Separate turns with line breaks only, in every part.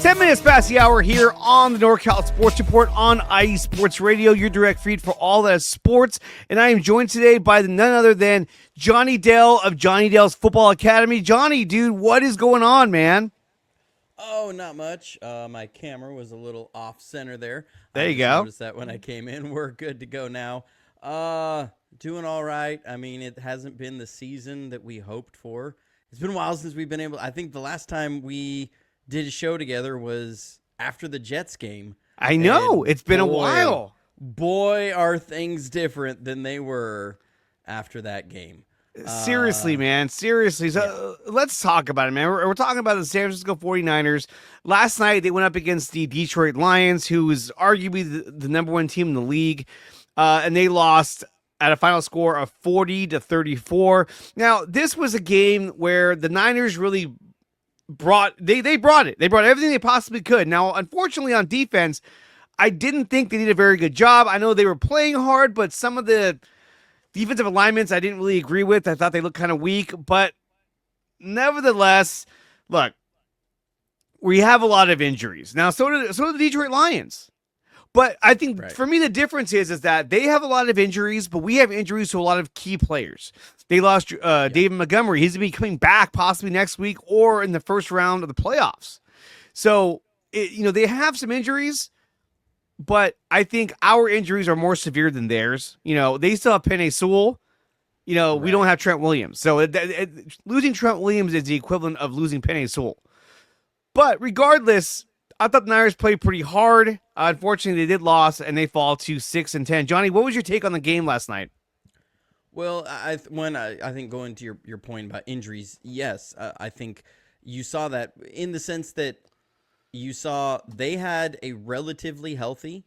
10 minutes past the hour here on the NorCal Sports Report on IE Sports Radio, your direct feed for all that is sports. And I am joined today by none other than Johnny Dale of Johnny Dale's Football Academy. Johnny, dude, what is going on, man?
Oh, not much. My camera was a little off center there.
There you
I
go.
noticed that when I came in. We're good to go now. Doing all right. I mean, it hasn't been the season that we hoped for. It's been a while since we've been able. I think the last time we did a show together was after the Jets game.
I know. It's been a while.
Boy, are things different than they were after that game.
Seriously, man. Seriously. So let's talk about it, man. We're talking about the San Francisco 49ers. Last night, they went up against the Detroit Lions, who is arguably the number one team in the league, and they lost at a final score of 40-34. Now, this was a game where the Niners really brought it. They brought everything they possibly could. Now, unfortunately, on defense, I didn't think they did a very good job. I know they were playing hard, but some of the defensive alignments I didn't really agree with. I thought they looked kind of weak, but nevertheless, look, we have a lot of injuries. Now, so do the Detroit Lions. But I think for me, the difference is that they have a lot of injuries, but we have injuries to a lot of key players. They lost David Montgomery. He's going to be coming back possibly next week or in the first round of the playoffs. So, they have some injuries, but I think our injuries are more severe than theirs. They still have Penei Sewell. We don't have Trent Williams. So losing Trent Williams is the equivalent of losing Penei Sewell. But regardless, I thought the Niners played pretty hard. Unfortunately, they did lose, and they fall to 6-10. Johnny, what was your take on the game last night?
Well, I think going to your point about injuries, yes, I think you saw that in the sense that you saw they had a relatively healthy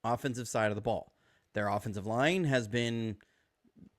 offensive side of the ball. Their offensive line has been,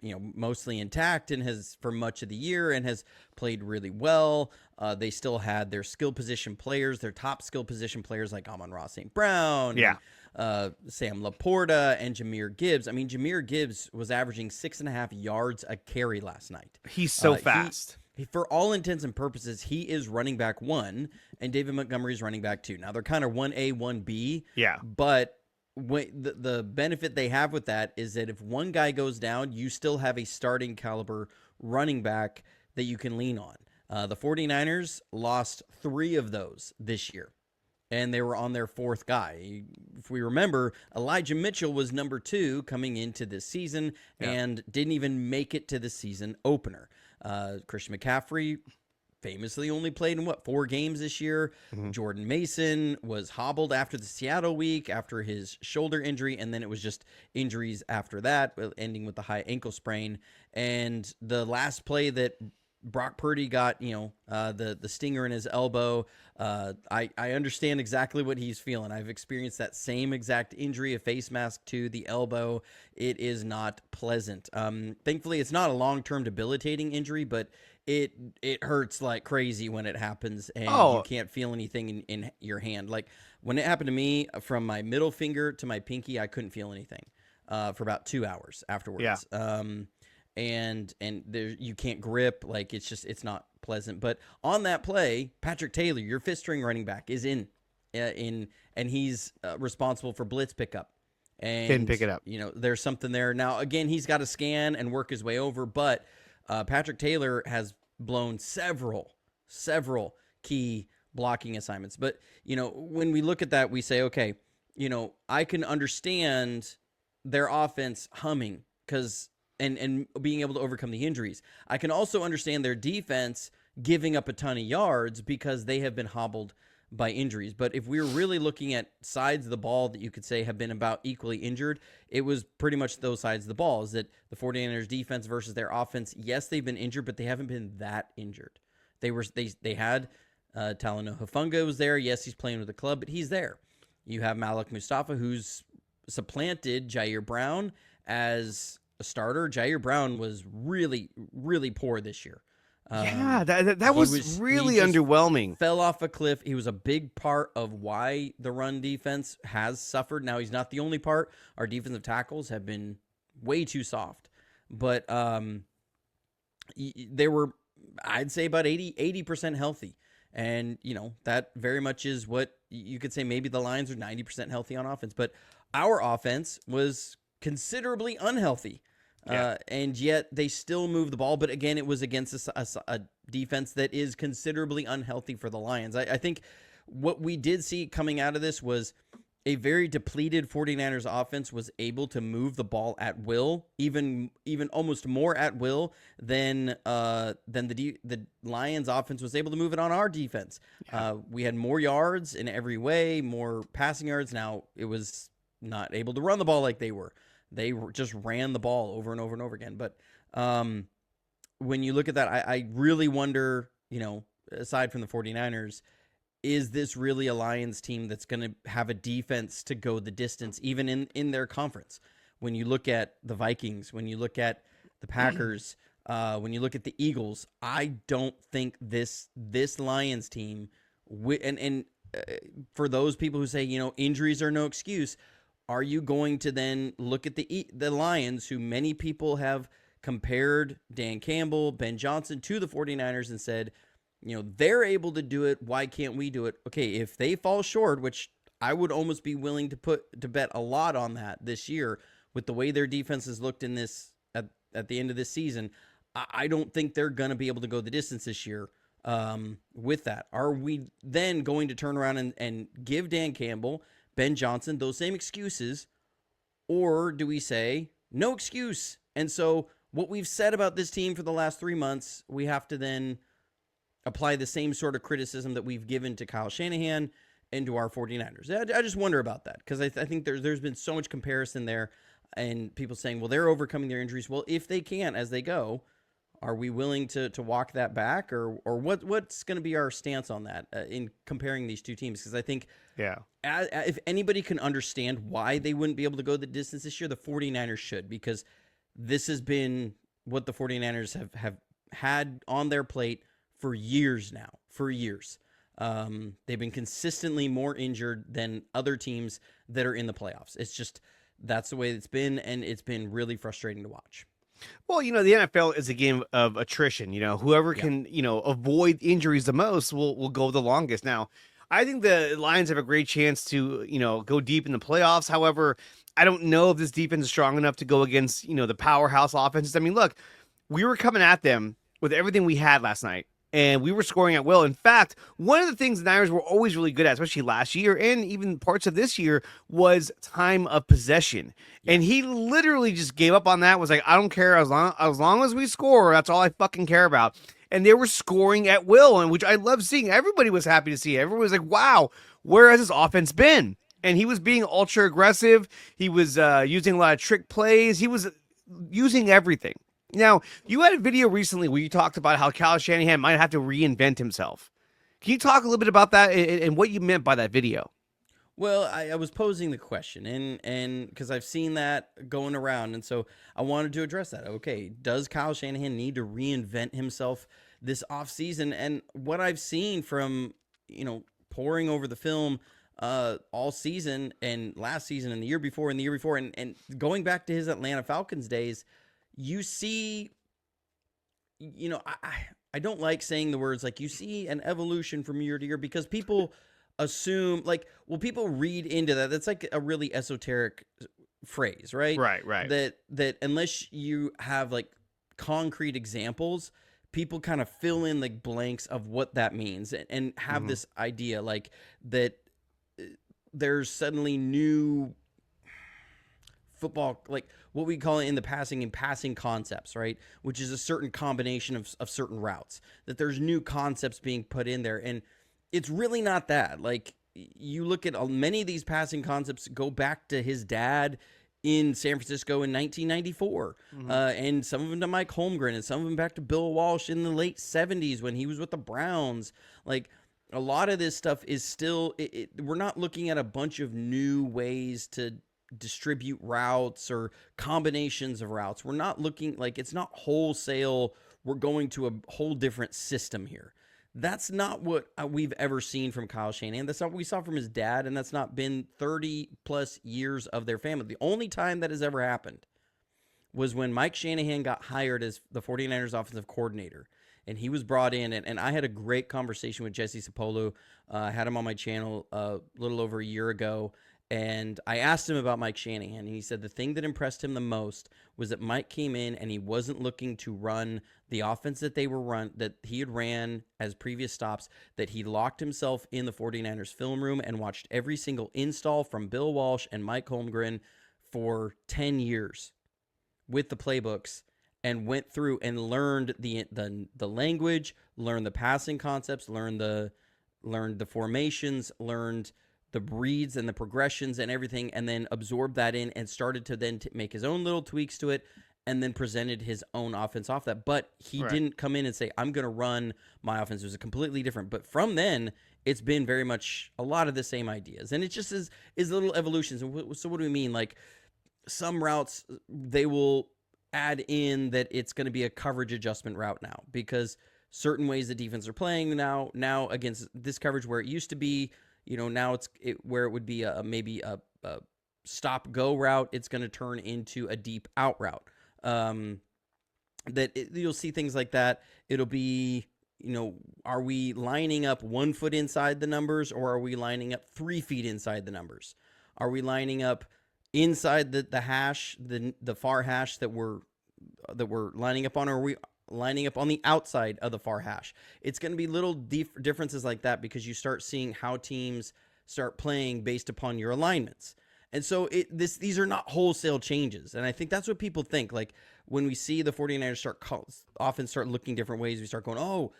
mostly intact and has for much of the year and has played really well. They still had their skill position players, their top skill position players like Amon-Ra St. Brown, Sam Laporta, and Jahmyr Gibbs. I mean, Jahmyr Gibbs was averaging 6.5 yards a carry last night.
He's so fast.
For all intents and purposes, he is running back 1, and David Montgomery is running back 2. Now, they're kind of 1A, 1B.
Yeah.
But the benefit they have with that is that if one guy goes down, you still have a starting caliber running back that you can lean on. The 49ers lost 3 of those this year, and they were on their 4th guy. If we remember, Elijah Mitchell was number 2 coming into this season and didn't even make it to the season opener. Christian McCaffrey famously only played in 4 games this year. Mm-hmm. Jordan Mason was hobbled after the Seattle week after his shoulder injury, and then it was just injuries after that, ending with the high ankle sprain. And the last play that Brock Purdy got, the stinger in his elbow. I understand exactly what he's feeling. I've experienced that same exact injury, a face mask to the elbow. It is not pleasant. Thankfully, it's not a long-term debilitating injury, but it hurts like crazy when it happens, and you can't feel anything in your hand. Like when it happened to me, from my middle finger to my pinky, I couldn't feel anything for about 2 hours afterwards. Yeah. And there you can't grip, like it's not pleasant. But on that play, Patrick Taylor, your fifth string running back, is in and he's responsible for blitz pickup. And
didn't pick it up.
There's something there. Now again, he's got to scan and work his way over, but Patrick Taylor has blown several key blocking assignments. But when we look at that, we say, okay, I can understand their offense humming because. And being able to overcome the injuries. I can also understand their defense giving up a ton of yards because they have been hobbled by injuries. But if we were really looking at sides of the ball that you could say have been about equally injured, it was pretty much those sides of the ball. Is that the 49ers defense versus their offense? Yes, they've been injured, but they haven't been that injured. They had Talanoa Hufanga was there. Yes, he's playing with the club, but he's there. You have Malik Mustafa, who's supplanted Jair Brown as a starter. Jair Brown was really, really poor this year.
That was really underwhelming.
Fell off a cliff. He was a big part of why the run defense has suffered. Now, he's not the only part. Our defensive tackles have been way too soft. But they were, I'd say, about 80% healthy. And, that very much is what you could say. Maybe the Lions are 90% healthy on offense, but our offense was considerably unhealthy. And yet they still move the ball. But again, it was against a defense that is considerably unhealthy for the Lions. I think what we did see coming out of this was a very depleted 49ers offense was able to move the ball at will, even almost more at will than the Lions offense was able to move it on our defense. We had more yards in every way, more passing yards. Now, it was not able to run the ball like they were. They just ran the ball over and over and over again. But when you look at that, I really wonder, aside from the 49ers, is this really a Lions team that's going to have a defense to go the distance, even in their conference? When you look at the Vikings, when you look at the Packers, when you look at the Eagles, I don't think this Lions team, and for those people who say, injuries are no excuse, are you going to then look at the Lions, who many people have compared Dan Campbell, Ben Johnson to the 49ers and said, they're able to do it. Why can't we do it? Okay, if they fall short, which I would almost be willing to bet a lot on that this year with the way their defense has looked in this at the end of this season, I don't think they're going to be able to go the distance this year with that. Are we then going to turn around and give Dan Campbell, Ben Johnson, those same excuses, or do we say no excuse? And so what we've said about this team for the last 3 months, we have to then apply the same sort of criticism that we've given to Kyle Shanahan and to our 49ers. I just wonder about that, because I think there's been so much comparison there, and people saying, well, they're overcoming their injuries. Well, if they can as they go, are we willing to walk that back, or what's going to be our stance on that in comparing these two teams? Because I think if anybody can understand why they wouldn't be able to go the distance this year, the 49ers should, because this has been what the 49ers have had on their plate for years now, they've been consistently more injured than other teams that are in the playoffs. It's just, that's the way it's been, and it's been really frustrating to watch.
Well, the NFL is a game of attrition. Whoever can, avoid injuries the most will go the longest. Now, I think the Lions have a great chance to, go deep in the playoffs. However, I don't know if this defense is strong enough to go against, the powerhouse offenses. I mean, look, we were coming at them with everything we had last night, and we were scoring at will. In fact, one of the things the Niners were always really good at, especially last year and even parts of this year, was time of possession. And he literally just gave up on that, was like, I don't care, as long as we score, that's all I fucking care about. And they were scoring at will, and which I love seeing. Everybody was happy to see it. Everyone was like, wow, where has this offense been? And he was being ultra aggressive. He was using a lot of trick plays. He was using everything. Now, you had a video recently where you talked about how Kyle Shanahan might have to reinvent himself. Can you talk a little bit about that and what you meant by that video?
Well, I was posing the question, and because I've seen that going around, and so I wanted to address that. Okay, does Kyle Shanahan need to reinvent himself this offseason? And what I've seen from, poring over the film all season and last season and the year before and going back to his Atlanta Falcons days, you see, I don't like saying the words like you see an evolution from year to year, because people assume, people read into that. That's like a really esoteric phrase, right?
Right.
That unless you have concrete examples, people kind of fill in the blanks of what that means and have this idea that there's suddenly new football, what we call it in the passing concepts, right? Which is a certain combination of certain routes, that there's new concepts being put in there. And it's really not that. You look at many of these passing concepts go back to his dad in San Francisco in 1994, and some of them to Mike Holmgren, and some of them back to Bill Walsh in the late 70s when he was with the Browns. A lot of this stuff is still, we're not looking at a bunch of new ways to distribute routes or combinations of routes. We're not looking, it's not wholesale, we're going to a whole different system here. That's not what we've ever seen from Kyle Shanahan. That's not what we saw from his dad, and that's not been 30 plus years of their family. The only time that has ever happened was when Mike Shanahan got hired as the 49ers offensive coordinator. and he was brought in, and I had a great conversation with Jesse Sapolu. I had him on my channel a little over a year ago, and I asked him about Mike Shanahan, and he said the thing that impressed him the most was that Mike came in and he wasn't looking to run the offense that he had ran as previous stops, that he locked himself in the 49ers film room and watched every single install from Bill Walsh and Mike Holmgren for 10 years with the playbooks, and went through and learned the language, learned the passing concepts, learned the formations, learned the reads and the progressions and everything, and then absorbed that in and started to then make his own little tweaks to it, and then presented his own offense off that. But he didn't come in and say, I'm going to run my offense. It was a completely different. But from then, it's been very much a lot of the same ideas. And it just is little evolutions. And so what do we mean? Like, some routes, they will add in that it's going to be a coverage adjustment route now, because certain ways the defense are playing now against this coverage, where it used to be, now where it would be maybe a stop go route, it's going to turn into a deep out route. You'll see things like that. It'll be, are we lining up 1 foot inside the numbers, or are we lining up 3 feet inside the numbers? Are we lining up inside the hash, the far hash that we're lining up on, or are we lining up on the outside of the far hash? It's going to be little differences like that, because you start seeing how teams start playing based upon your alignments. And so these are not wholesale changes. And I think that's what people think. Like, when we see the 49ers often start looking different ways, we start going, oh,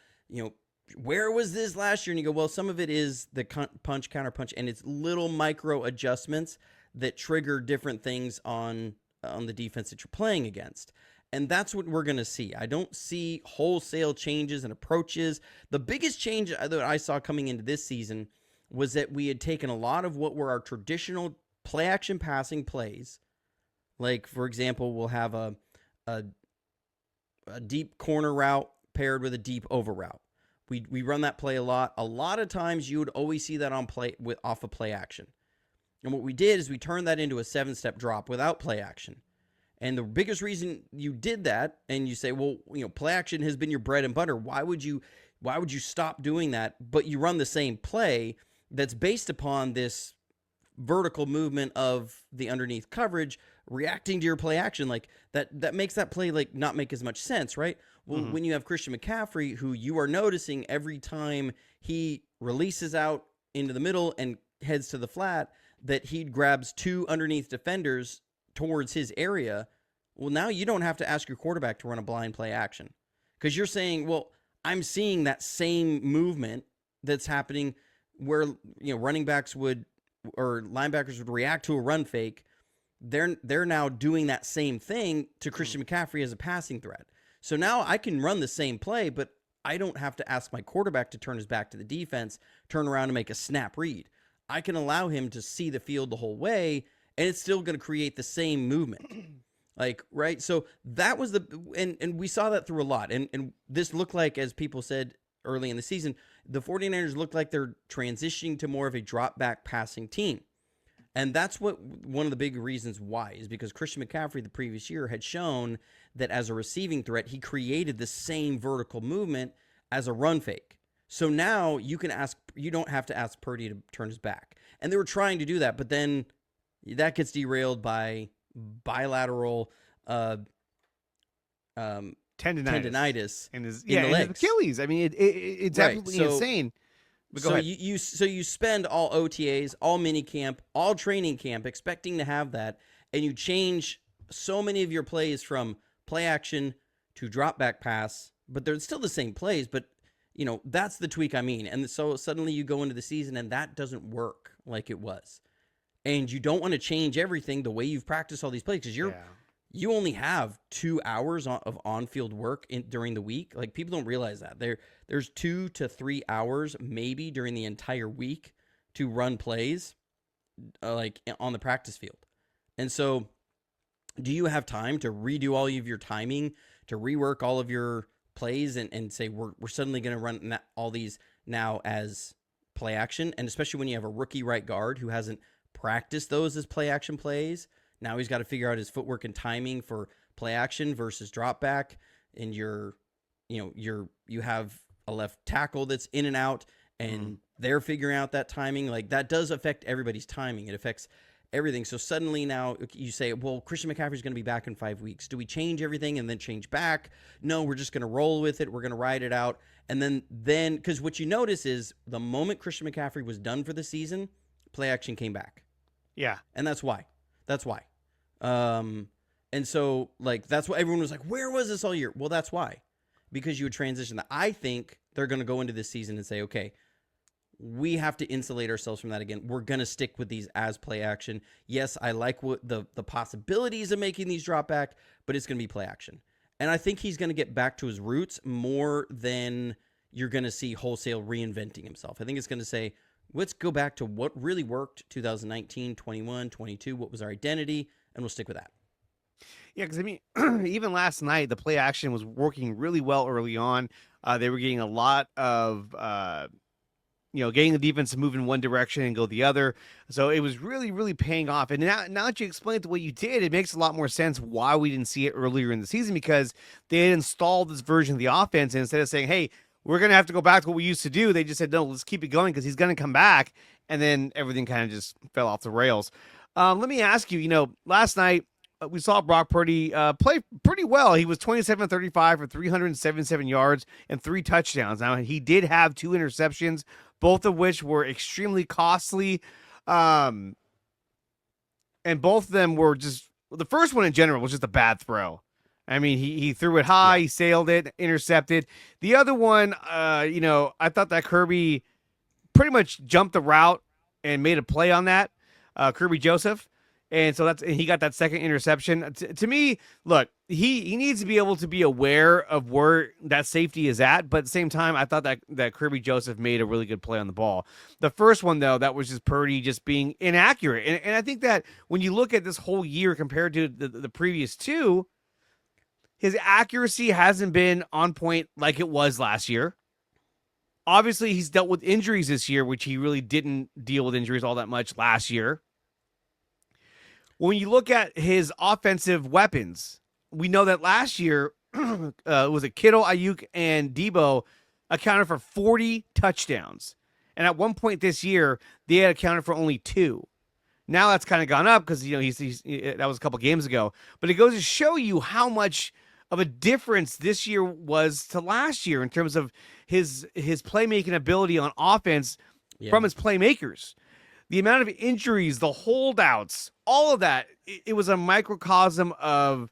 where was this last year? And you go, well, some of it is the punch, counter punch, and it's little micro adjustments that trigger different things on the defense that you're playing against. And that's what we're going to see. I don't see wholesale changes and approaches. The biggest change that I saw coming into this season was that we had taken a lot of what were our traditional play action passing plays. Like, for example, we'll have a deep corner route paired with a deep over route. We run that play a lot. A lot of times you would always see that off of play action. And what we did is we turned that into a 7-step drop without play action. And the biggest reason you did that, and you say, well, play action has been your bread and butter. Why would you stop doing that? But you run the same play that's based upon this vertical movement of the underneath coverage reacting to your play action. Like, that makes that play like not make as much sense, right? Well, when you have Christian McCaffrey, who you are noticing every time he releases out into the middle and heads to the flat, that he grabs 2 underneath defenders towards his area. Well, now you don't have to ask your quarterback to run a blind play action, because you're saying, well, I'm seeing that same movement that's happening where running backs would, or linebackers would react to a run fake. They're now doing that same thing to Christian McCaffrey as a passing threat. So now I can run the same play, but I don't have to ask my quarterback to turn his back to the defense, turn around and make a snap read. I can allow him to see the field the whole way, and it's still going to create the same movement. Like, right? So that was and we saw that through a lot. And this looked like, as people said early in the season, the 49ers looked like they're transitioning to more of a drop back passing team. And that's one of the big reasons why, is because Christian McCaffrey the previous year had shown that as a receiving threat, he created the same vertical movement as a run fake. So now you don't have to ask Purdy to turn his back. And they were trying to do that, but then that gets derailed by bilateral tendinitis
in his
the legs.
His Achilles. I mean, it's
right.
absolutely insane. But go ahead.
You spend all OTAs, all mini camp, all training camp expecting to have that, and you change so many of your plays from play action to drop back pass, but they're still the same plays, but that's the tweak I mean. And so suddenly you go into the season and that doesn't work like it was. And you don't want to change everything the way you've practiced all these plays, because you only have 2 hours of on-field work during the week. Like, people don't realize that. There's 2 to 3 hours maybe during the entire week to run plays like on the practice field. And so do you have time to redo all of your timing, to rework all of your plays and say we're suddenly going to run all these now as play action? And especially when you have a rookie right guard who hasn't practiced those as play action plays. Now he's got to figure out his footwork and timing for play action versus drop back, and you're you have a left tackle that's in and out, and they're figuring out that timing. Like, that does affect everybody's timing. It affects everything. So suddenly now you say, well, Christian McCaffrey's going to be back in 5 weeks. Do we change everything and then change back? No, we're just going to roll with it. We're going to ride it out. And then, because what you notice is the moment Christian McCaffrey was done for the season, play action came back.
Yeah.
And that's why. That's why. And so, like, that's what everyone was like, where was this all year? Well, that's why. Because you would transition that. I think they're going to go into this season and say, okay, we have to insulate ourselves from that again. We're going to stick with these as play action. Yes, I like what the possibilities of making these drop back, but it's going to be play action. And I think he's going to get back to his roots more than you're going to see wholesale reinventing himself. I think it's going to say, let's go back to what really worked 2019, 21, 22. What was our identity? And we'll stick with that.
Yeah, because I mean, even last night, the play action was working really well early on. They were getting a lot of, getting the defense to move in one direction and go the other. So it was really, really paying off. And now that you explained the way you did, it makes a lot more sense why we didn't see it earlier in the season, because they had installed this version of the offense. And instead of saying, hey, we're going to have to go back to what we used to do, they just said, no, let's keep it going because he's going to come back. And then everything kind of just fell off the rails. Let me ask you, last night, we saw Brock Purdy play pretty well. He was 27-35 for 377 yards and 3 touchdowns. Now, he did have 2 interceptions, both of which were extremely costly. And both of them were just, the first one in general was just a bad throw. I mean, he threw it high, he sailed it, intercepted. The other one, I thought that Kirby pretty much jumped the route and made a play on that, Kirby Joseph. And so he got that second interception. To me, look, he needs to be able to be aware of where that safety is at. But at the same time, I thought that Kirby Joseph made a really good play on the ball. The first one, though, that was just Purdy just being inaccurate. And I think that when you look at this whole year compared to the previous 2, his accuracy hasn't been on point like it was last year. Obviously, he's dealt with injuries this year, which he really didn't deal with injuries all that much last year. When you look at his offensive weapons, we know that last year was it Kittle, Ayuk, and Debo accounted for 40 touchdowns. And at one point this year, they had accounted for only 2. Now that's kind of gone up because, that was a couple games ago. But it goes to show you how much of a difference this year was to last year in terms of his playmaking ability on offense from his playmakers. The amount of injuries, the holdouts, all of that, it was a microcosm of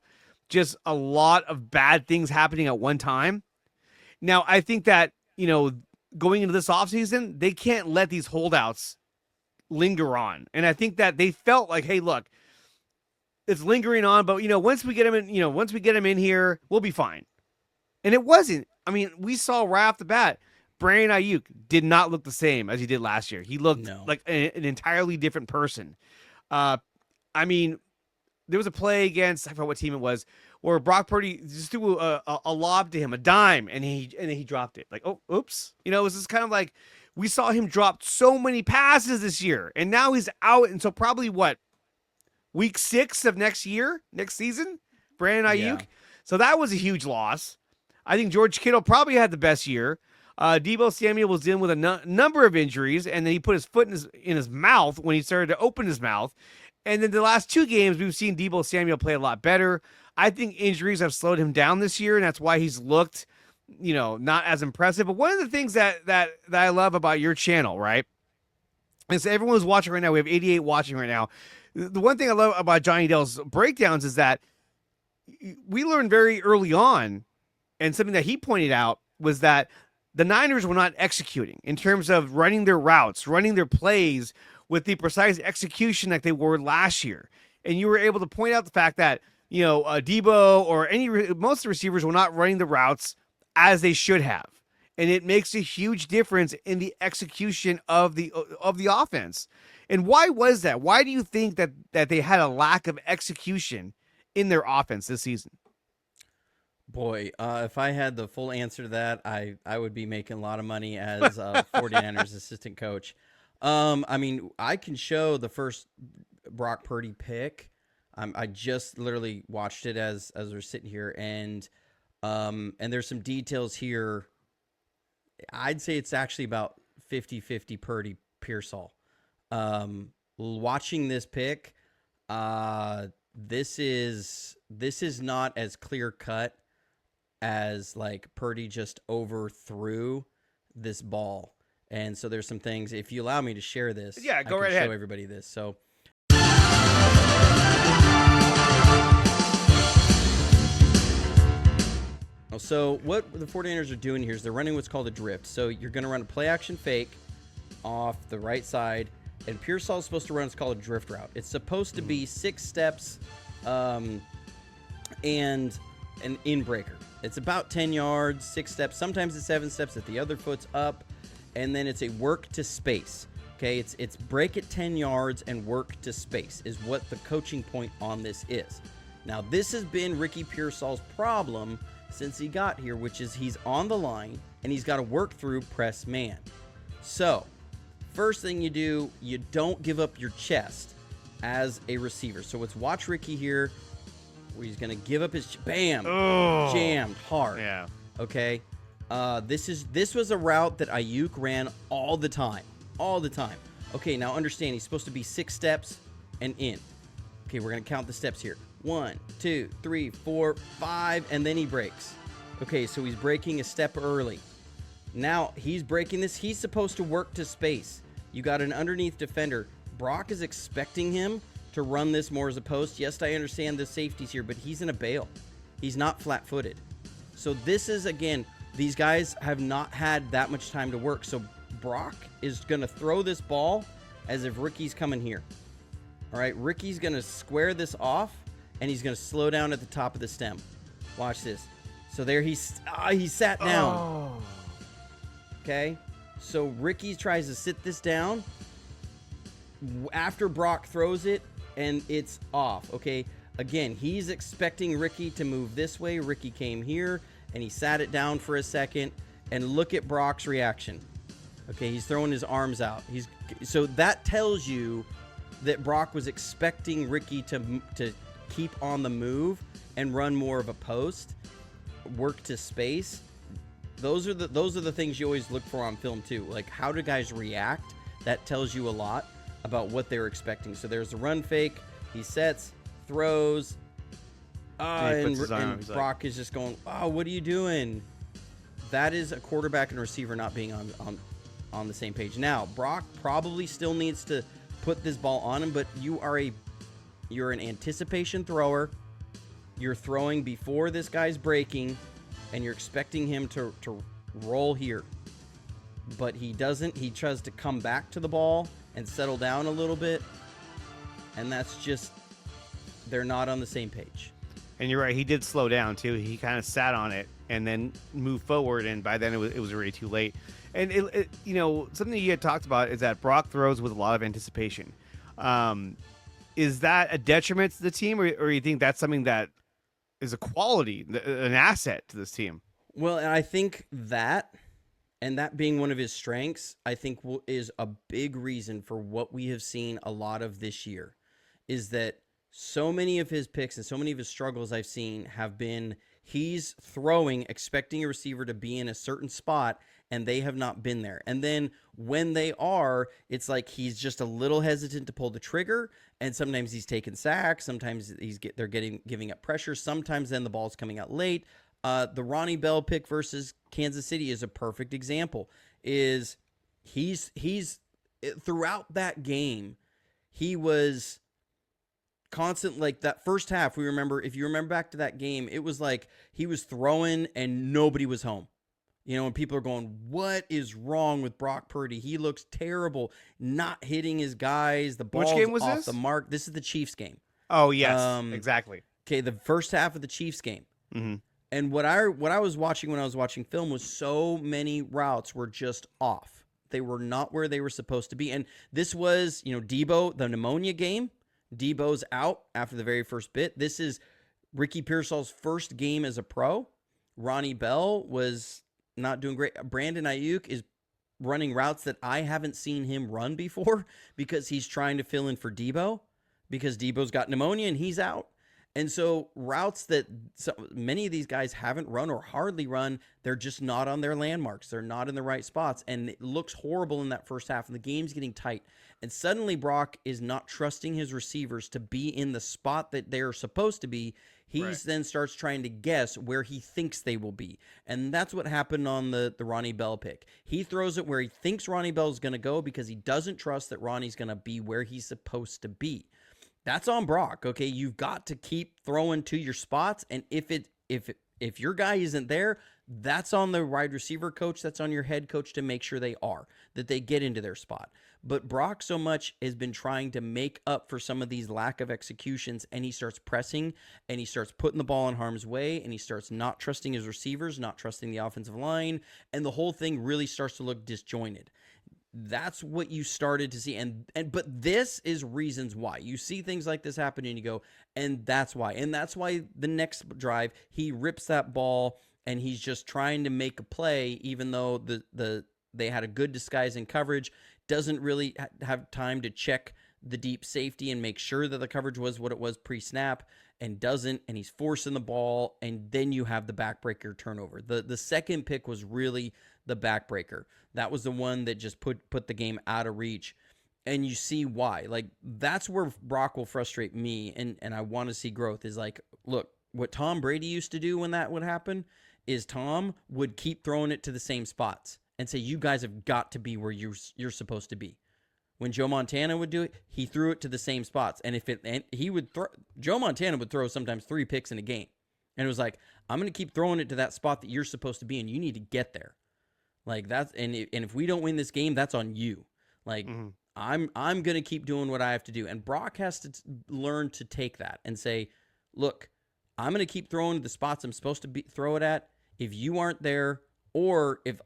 just a lot of bad things happening at one time. Now, I think that, going into this offseason, they can't let these holdouts linger on. And I think that they felt like, hey, look, it's lingering on, but, once we get him in here, we'll be fine. And it wasn't. I mean, we saw right off the bat, Brandon Ayuk did not look the same as he did last year. He looked like an entirely different person. I mean, there was a play against, I forgot what team it was, where Brock Purdy just threw a lob to him, a dime, and he dropped it. Like, oh, oops. It was just kind of like we saw him drop so many passes this year, and now he's out. And so probably week 6 of next season, Brandon Ayuk. Yeah. So that was a huge loss. I think George Kittle probably had the best year. Deebo Samuel was in with a number of injuries, and then he put his foot in his mouth when he started to open his mouth. And then the last 2 games, we've seen Deebo Samuel play a lot better. I think injuries have slowed him down this year, and that's why he's looked, not as impressive. But one of the things that I love about your channel, right, is everyone who's watching right now, we have 88 watching right now. The one thing I love about Johnny Dell's breakdowns is that we learned very early on, and something that he pointed out was that the Niners were not executing in terms of running their routes, running their plays with the precise execution that they were last year. And you were able to point out the fact that, Debo or most of the receivers were not running the routes as they should have. And it makes a huge difference in the execution of the offense. And why was that? Why do you think that they had a lack of execution in their offense this season?
Boy, if I had the full answer to that, I would be making a lot of money as a 49ers assistant coach. I mean, I can show the first Brock Purdy pick. I just literally watched it as we're sitting here, and there's some details here I'd say it's actually about 50-50 Purdy Pearsall. Watching this pick, this is not as clear cut as like Purdy just overthrew this ball. And so there's some things, if you allow me to share this,
Yeah, go
I can
right
show
ahead.
everybody this. So what the 49ers are doing here is they're running what's called a drift. So you're going to run a play action fake off the right side, and Pearsall is supposed to run what's called a drift route. It's supposed to be 6 steps and an in breaker. It's about 10 yards, 6 steps. Sometimes it's 7 steps if the other foot's up, and then it's a work to space. Okay, it's break at 10 yards and work to space is what the coaching point on this is. Now, this has been Ricky Pearsall's problem since he got here, which is he's on the line and he's got to work through press man. So, first thing you do, you don't give up your chest as a receiver. So let's watch Ricky here, where he's going to give up his bam, jammed hard.
Yeah.
Okay. This was a route that Ayuk ran all the time. Okay, now understand he's supposed to be 6 steps and in. Okay, we're going to count the steps here. 1, 2, 3, 4, 5, and then he breaks. Okay, so he's breaking a step early. Now he's breaking this. He's supposed to work to space. You got an underneath defender. Brock is expecting him to run this more as a post. Yes, I understand the safeties here, but he's in a bail. He's not flat-footed. So this is, again, these guys have not had that much time to work. So Brock is going to throw this ball as if Ricky's coming here. All right, Ricky's going to square this off, and he's going to slow down at the top of the stem. Watch this. So there he sat down. Okay, so Ricky tries to sit this down after Brock throws it, and it's off. Okay, again, he's expecting Ricky to move this way. Ricky came here, and he sat it down for a second, and look at Brock's reaction. Okay, he's throwing his arms out. So that tells you that Brock was expecting Ricky to keep on the move and run more of a post, work to space. Those are the things you always look for on film too. Like, how do guys react? That tells you a lot about what they're expecting. So there's a run fake. He sets, throws, and Brock is just going, "Oh, what are you doing?" That is a quarterback and receiver not being on the same page. Now, Brock probably still needs to put this ball on him, but you're an anticipation thrower. You're throwing before this guy's breaking, and you're expecting him to roll here. But he doesn't. He tries to come back to the ball and settle down a little bit, and that's just, they're not on the same page.
And you're right, he did slow down too. He kind of sat on it and then moved forward, and by then it was already too late. And it something you had talked about is that Brock throws with a lot of anticipation. Is that a detriment to the team, or you think that's something that is a quality, an asset to this team?
Well, and I think that, and that being one of his strengths, I think is a big reason for what we have seen a lot of this year, is that so many of his picks and so many of his struggles I've seen have been he's throwing, expecting a receiver to be in a certain spot, and they have not been there. And then when they are, it's like he's just a little hesitant to pull the trigger, and sometimes he's taking sacks, sometimes they're giving up pressure, sometimes then the ball's coming out late. The Ronnie Bell pick versus Kansas City is a perfect example. Is he's throughout that game, he was constant, like that first half. If you remember back to that game, it was like he was throwing and nobody was home. And people are going, what is wrong with Brock Purdy? He looks terrible, not hitting his guys. The ball's
Which game was
off
this?
the mark. This is the Chiefs game.
Oh, yes, exactly.
Okay, the first half of the Chiefs game.
Mm-hmm.
And what I was watching when I was watching film was so many routes were just off. They were not where they were supposed to be. And this was, Debo, the pneumonia game. Debo's out after the very first bit. This is Ricky Pearsall's first game as a pro. Ronnie Bell was not doing great. Brandon Ayuk is running routes that I haven't seen him run before because he's trying to fill in for Debo because Debo's got pneumonia and he's out. And so routes that many of these guys haven't run or hardly run, they're just not on their landmarks. They're not in the right spots. And it looks horrible in that first half. And the game's getting tight. And suddenly Brock is not trusting his receivers to be in the spot that they're supposed to be. He then starts trying to guess where he thinks they will be. And that's what happened on the Ronnie Bell pick. He throws it where he thinks Ronnie Bell is going to go because he doesn't trust that Ronnie's going to be where he's supposed to be. That's on Brock, okay? You've got to keep throwing to your spots, and if your guy isn't there, that's on the wide receiver coach, that's on your head coach to make sure they are, that they get into their spot. But Brock so much has been trying to make up for some of these lack of executions, and he starts pressing, and he starts putting the ball in harm's way, and he starts not trusting his receivers, not trusting the offensive line, and the whole thing really starts to look disjointed. That's what you started to see. But this is reasons why. You see things like this happen and you go, and that's why. And that's why the next drive, he rips that ball and he's just trying to make a play, even though they had a good disguise in coverage, doesn't really have time to check the deep safety and make sure that the coverage was what it was pre-snap, and doesn't, and he's forcing the ball, and then you have the backbreaker turnover. The second pick was really the backbreaker. That was the one that just put the game out of reach, and you see why. Like, that's where Brock will frustrate me, and I want to see growth, is like, look, what Tom Brady used to do when that would happen is Tom would keep throwing it to the same spots and say, you guys have got to be where you're supposed to be. When Joe Montana would do it, he threw it to the same spots. And Joe Montana would throw sometimes 3 picks in a game. And it was like, I'm going to keep throwing it to that spot that you're supposed to be, and you need to get there. Like, that's, and if we don't win this game, that's on you. Like, I'm going to keep doing what I have to do. And Brock has to learn to take that and say, look, I'm going to keep throwing to the spots I'm supposed to throw it at. If you aren't there, or if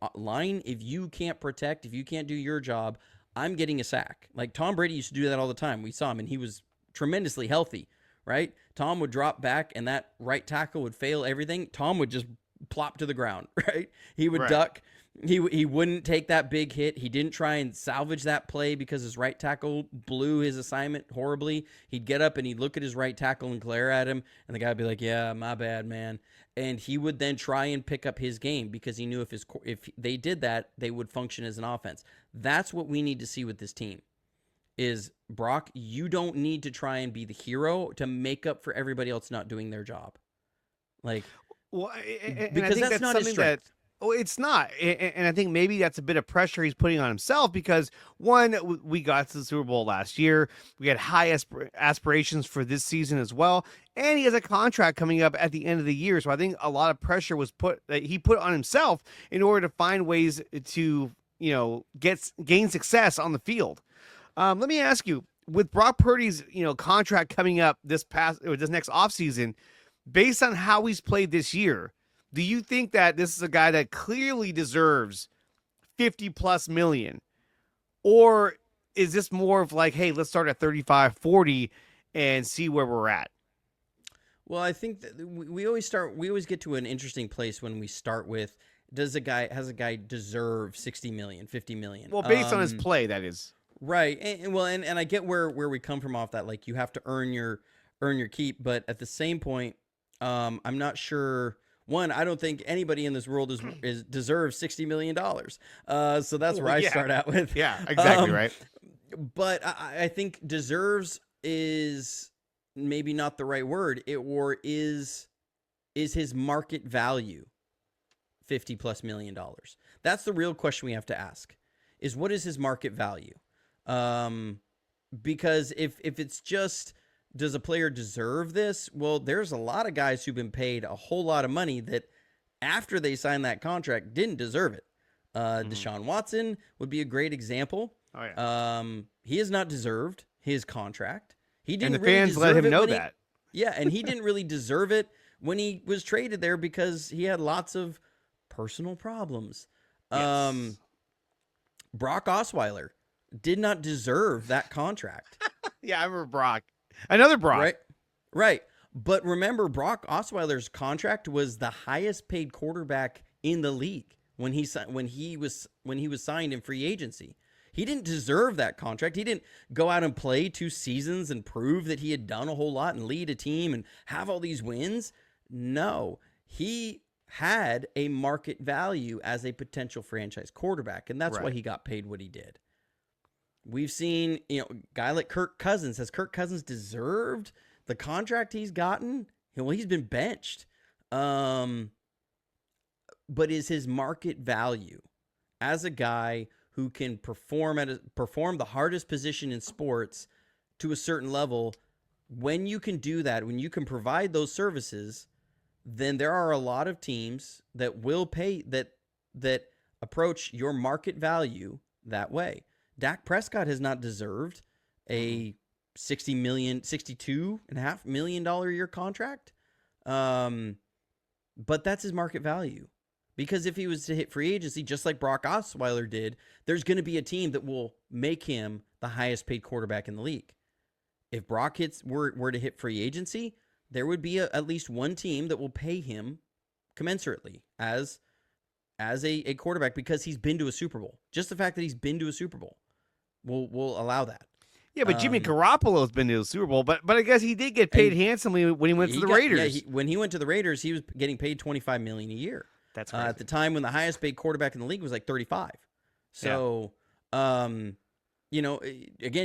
you can't protect, if you can't do your job, I'm getting a sack. Like, Tom Brady used to do that all the time. We saw him, and he was tremendously healthy, right? Tom would drop back, and that right tackle would fail everything. Tom would just plop to the ground, right? He would duck. He wouldn't take that big hit. He didn't try and salvage that play because his right tackle blew his assignment horribly. He'd get up, and he'd look at his right tackle and glare at him, and the guy would be like, yeah, my bad, man. And he would then try and pick up his game because he knew if they did that, they would function as an offense. That's what we need to see with this team is, Brock, you don't need to try and be the hero to make up for everybody else not doing their job. Like,
well,
because that's not his strength.
It's not. And I think maybe that's a bit of pressure he's putting on himself because, one, we got to the Super Bowl last year. We had high aspirations for this season as well. And he has a contract coming up at the end of the year. So I think a lot of pressure was he put on himself in order to find ways to, gain success on the field. Let me ask you, with Brock Purdy's, contract coming up this next offseason, based on how he's played this year, do you think that this is a guy that clearly deserves 50+ million? Or is this more of like, hey, let's start at 35, 40 and see where we're at?
Well, I think that we always get to an interesting place when we start with, has a guy deserve 60 million, 50 million?
Well, based on his play, that is.
Right. And I get where we come from off that. Like, you have to earn your keep, but at the same point, I'm not sure. One, I don't think anybody in this world deserves $60 million. So that's where I start out with.
Yeah, exactly right.
But I think deserves is maybe not the right word. Is his market value $50+ million? That's the real question we have to ask, is what is his market value? Because if it's just, does a player deserve this? Well, there's a lot of guys who've been paid a whole lot of money that after they signed that contract didn't deserve it. Deshaun Watson would be a great example.
Oh, yeah.
He has not deserved his contract. He didn't.
And the fans let him know that.
And he didn't really deserve it when he was traded there because he had lots of personal problems.
Yes.
Brock Osweiler did not deserve that contract.
Yeah, I remember Brock. Another Brock.
Right. But remember, Brock Osweiler's contract was the highest paid quarterback in the league when he was signed in free agency. He didn't deserve that contract. He didn't go out and play 2 seasons and prove that he had done a whole lot and lead a team and have all these wins. No, he had a market value as a potential franchise quarterback, and that's why he got paid what he did. We've seen, a guy like Kirk Cousins. Has Kirk Cousins deserved the contract he's gotten? Well, he's been benched. But is his market value as a guy who can perform the hardest position in sports to a certain level, when you can do that, when you can provide those services, then there are a lot of teams that will pay that approach your market value that way. Dak Prescott has not deserved a $62.5 million a year contract. But that's his market value. Because if he was to hit free agency, just like Brock Osweiler did, there's going to be a team that will make him the highest paid quarterback in the league. If Brock were to hit free agency, there would be at least one team that will pay him commensurately as a quarterback, because he's been to a Super Bowl. Just the fact that he's been to a Super Bowl will allow that.
Yeah, but Jimmy Garoppolo's been to the Super Bowl, but I guess he did get paid handsomely when he went to the Raiders.
Yeah, when he went to the Raiders, he was getting paid $25 million a year.
That's crazy.
At the time when the highest paid quarterback in the league was like 35. So, again,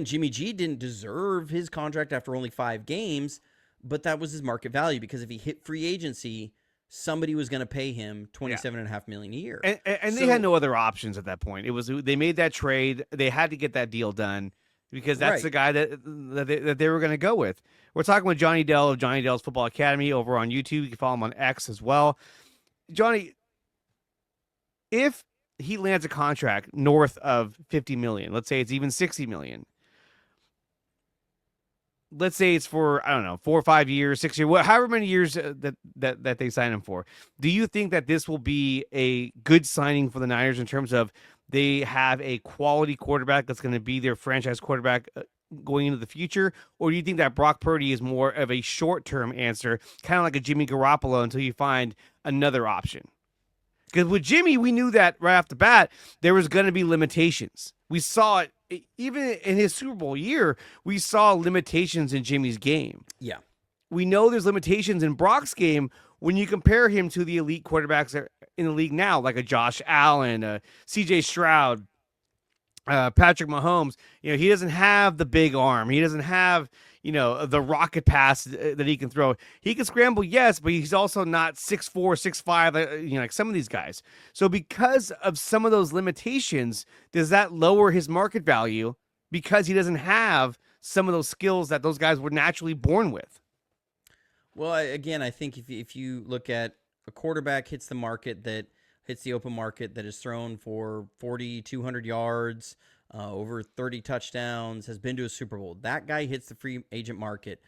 Jimmy G didn't deserve his contract after only 5 games, but that was his market value, because if he hit free agency, somebody was going to pay him $27.5 million a year.
And they had no other options at that point. They made that trade. They had to get that deal done, because that's the guy that they were going to go with. We're talking with Johnny Dell of Johnny Dell's Football Academy over on YouTube. You can follow him on X as well. Johnny, if he lands a contract north of $50 million, let's say it's even $60 million. Let's say it's for, 4 or 5 years, 6 years, however many years that they sign him for. Do you think that this will be a good signing for the Niners in terms of they have a quality quarterback that's going to be their franchise quarterback going into the future? Or do you think that Brock Purdy is more of a short-term answer, kind of like a Jimmy Garoppolo, until you find another option? Because with Jimmy, we knew that right off the bat, there was going to be limitations. We saw it even in his Super Bowl year. We saw limitations in Jimmy's game.
Yeah.
We know there's limitations in Brock's game when you compare him to the elite quarterbacks in the league now, like a Josh Allen, a CJ Stroud, Patrick Mahomes. He doesn't have the big arm. He doesn't have, the rocket pass that he can throw. He can scramble, yes, but he's also not 6'4", 6'5", like some of these guys. So because of some of those limitations, does that lower his market value because he doesn't have some of those skills that those guys were naturally born with?
Well, again, I think if you look at a quarterback hits the open market that is thrown for 40, 200 yards, over 30 touchdowns, has been to a Super Bowl, that guy hits the free agent market,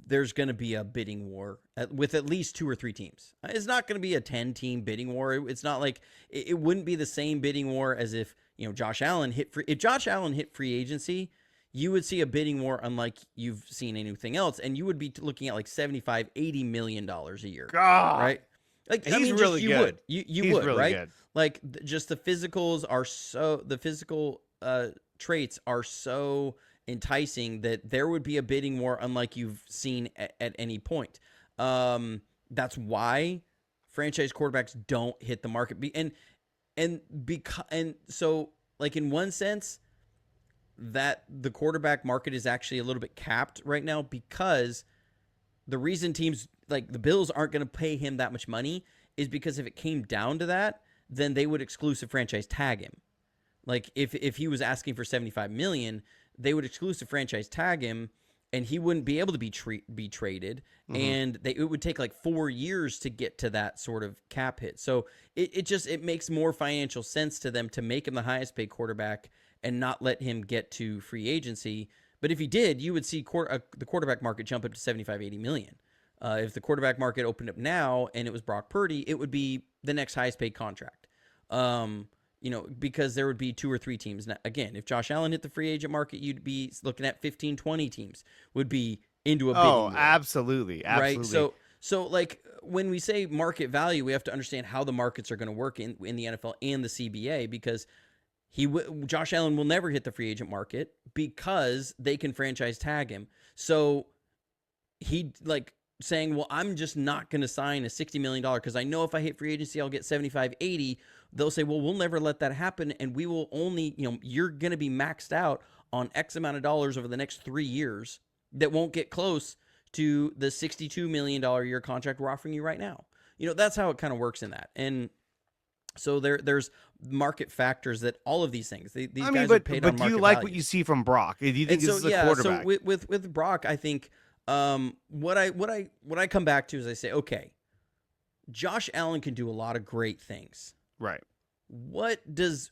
there's going to be a bidding war with at least 2 or 3 teams. It's not going to be a 10-team bidding war. It's not like it wouldn't be the same bidding war as if Josh Allen if Josh Allen hit free agency, you would see a bidding war unlike you've seen anything else, and you would be looking at like $75-80 million a year.
God.
Right? Like,
he's really good.
You would,
really
right?
Good.
Like, just the physical traits are so enticing that there would be a bidding war unlike you've seen at any point. That's why franchise quarterbacks don't hit the market. And so, like, in one sense, that the quarterback market is actually a little bit capped right now, because the reason teams like the Bills aren't going to pay him that much money is because if it came down to that, then they would exclusive franchise tag him. Like, if he was asking for $75 million, they would exclusive franchise tag him, and he wouldn't be able to be traded. Mm-hmm. And it would take like 4 years to get to that sort of cap hit. So it makes more financial sense to them to make him the highest paid quarterback and not let him get to free agency. But if he did, you would see the quarterback market jump up to $75-80 million. If the quarterback market opened up now and it was Brock Purdy, it would be the next highest paid contract. Because there would be 2 or 3 teams. Now, again, if Josh Allen hit the free agent market, you'd be looking at 15, 20 teams would be into a bidding war.
Absolutely.
Right? So like, when we say market value, we have to understand how the markets are going to work in the NFL and the CBA, because Josh Allen will never hit the free agent market because they can franchise tag him. So he like saying, well, I'm just not going to sign a $60 million because I know if I hit free agency, I'll get 75, 80. They'll say, well, we'll never let that happen. And we will only, you're going to be maxed out on X amount of dollars over the next 3 years that won't get close to the $62 million year contract we're offering you right now. That's how it kind of works in that. And so there's market factors that all of these things, these guys are paid on market
But do you like
values.
what you see from Brock? Do you think this is a quarterback?
So with Brock, I think what I come back to is I say, okay, Josh Allen can do a lot of great things.
Right.
Does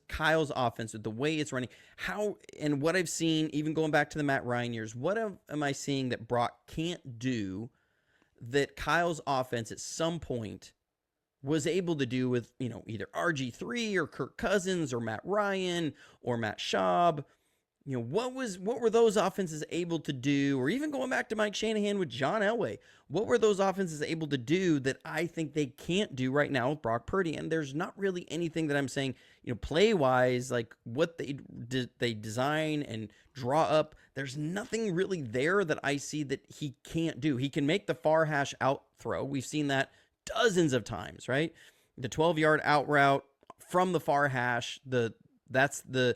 Kyle's offense, with the way it's running, and what I've seen, even going back to the Matt Ryan years, am I seeing that Brock can't do that Kyle's offense at some point was able to do with, either RG3 or Kirk Cousins or Matt Ryan or Matt Schaub? What were those offenses able to do? Or even going back to Mike Shanahan with John Elway, what were those offenses able to do that I think they can't do right now with Brock Purdy? And there's not really anything that I'm saying, play wise, like what they design and draw up. There's nothing really there that I see that he can't do. He can make the far hash out throw. We've seen that dozens of times, right? The 12-yard out route from the far hash, that's the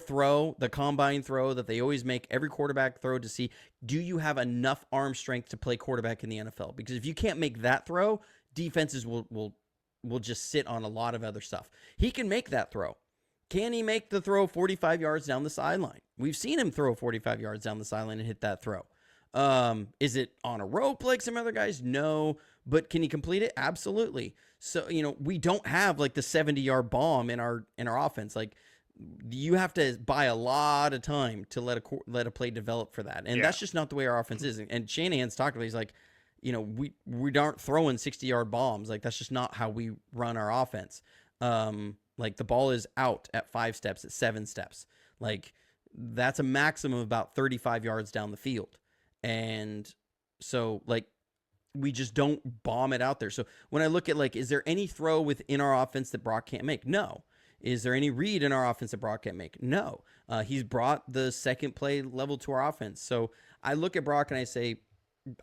throw, the combine throw that they always make every quarterback throw to see, do you have enough arm strength to play quarterback in the NFL? Because if you can't make that throw, defenses will just sit on a lot of other stuff. He can make that throw. Can he make the throw 45 yards down the sideline? We've seen him throw 45 yards down the sideline and hit that throw. Is it on a rope like some other guys? No. But can he complete it? Absolutely. So, we don't have like the 70-yard bomb in our offense. Like, you have to buy a lot of time to let a play develop for that. And that's just not the way our offense is. And Shanahan's talked about, he's like, we aren't throwing 60-yard bombs. Like, that's just not how we run our offense. Like, the ball is out at 5 steps, at 7 steps. Like, that's a maximum of about 35 yards down the field. And so, like, we just don't bomb it out there. So when I look at, like, is there any throw within our offense that Brock can't make? No. Is there any read in our offense that Brock can't make? No. He's brought the second play level to our offense. So I look at Brock and I say,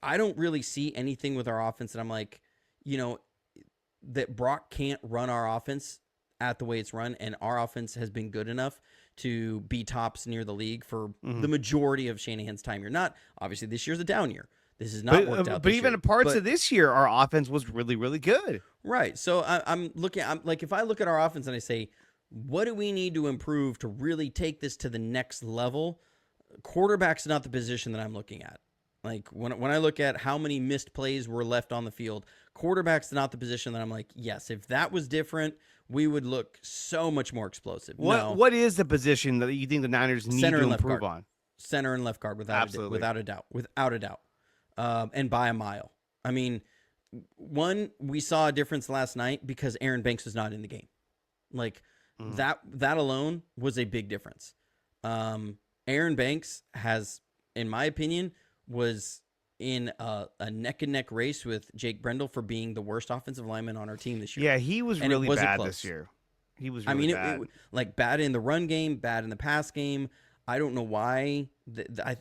I don't really see anything with our offense that I'm like, that Brock can't run our offense at the way it's run. And our offense has been good enough to be tops near the league for the majority of Shanahan's time here. Not, obviously, this year's a down year. This has not worked out.
But even in parts of this year, our offense was really, really good.
Right. So I'm like, if I look at our offense and I say, what do we need to improve to really take this to the next level? Quarterback's not the position that I'm looking at. Like, when I look at how many missed plays were left on the field, quarterback's not the position that I'm like, yes, if that was different, we would look so much more explosive.
What is the position that you think the Niners need to improve on?
Center and left guard, without a doubt. And by a mile. I mean, we saw a difference last night because Aaron Banks was not in the game. Like, that alone was a big difference. Aaron Banks has, in my opinion, was in a neck-and-neck race with Jake Brendel for being the worst offensive lineman on our team this year.
Yeah, he was really bad this year. He was really bad.
Like, bad in the run game, bad in the pass game. I don't know why.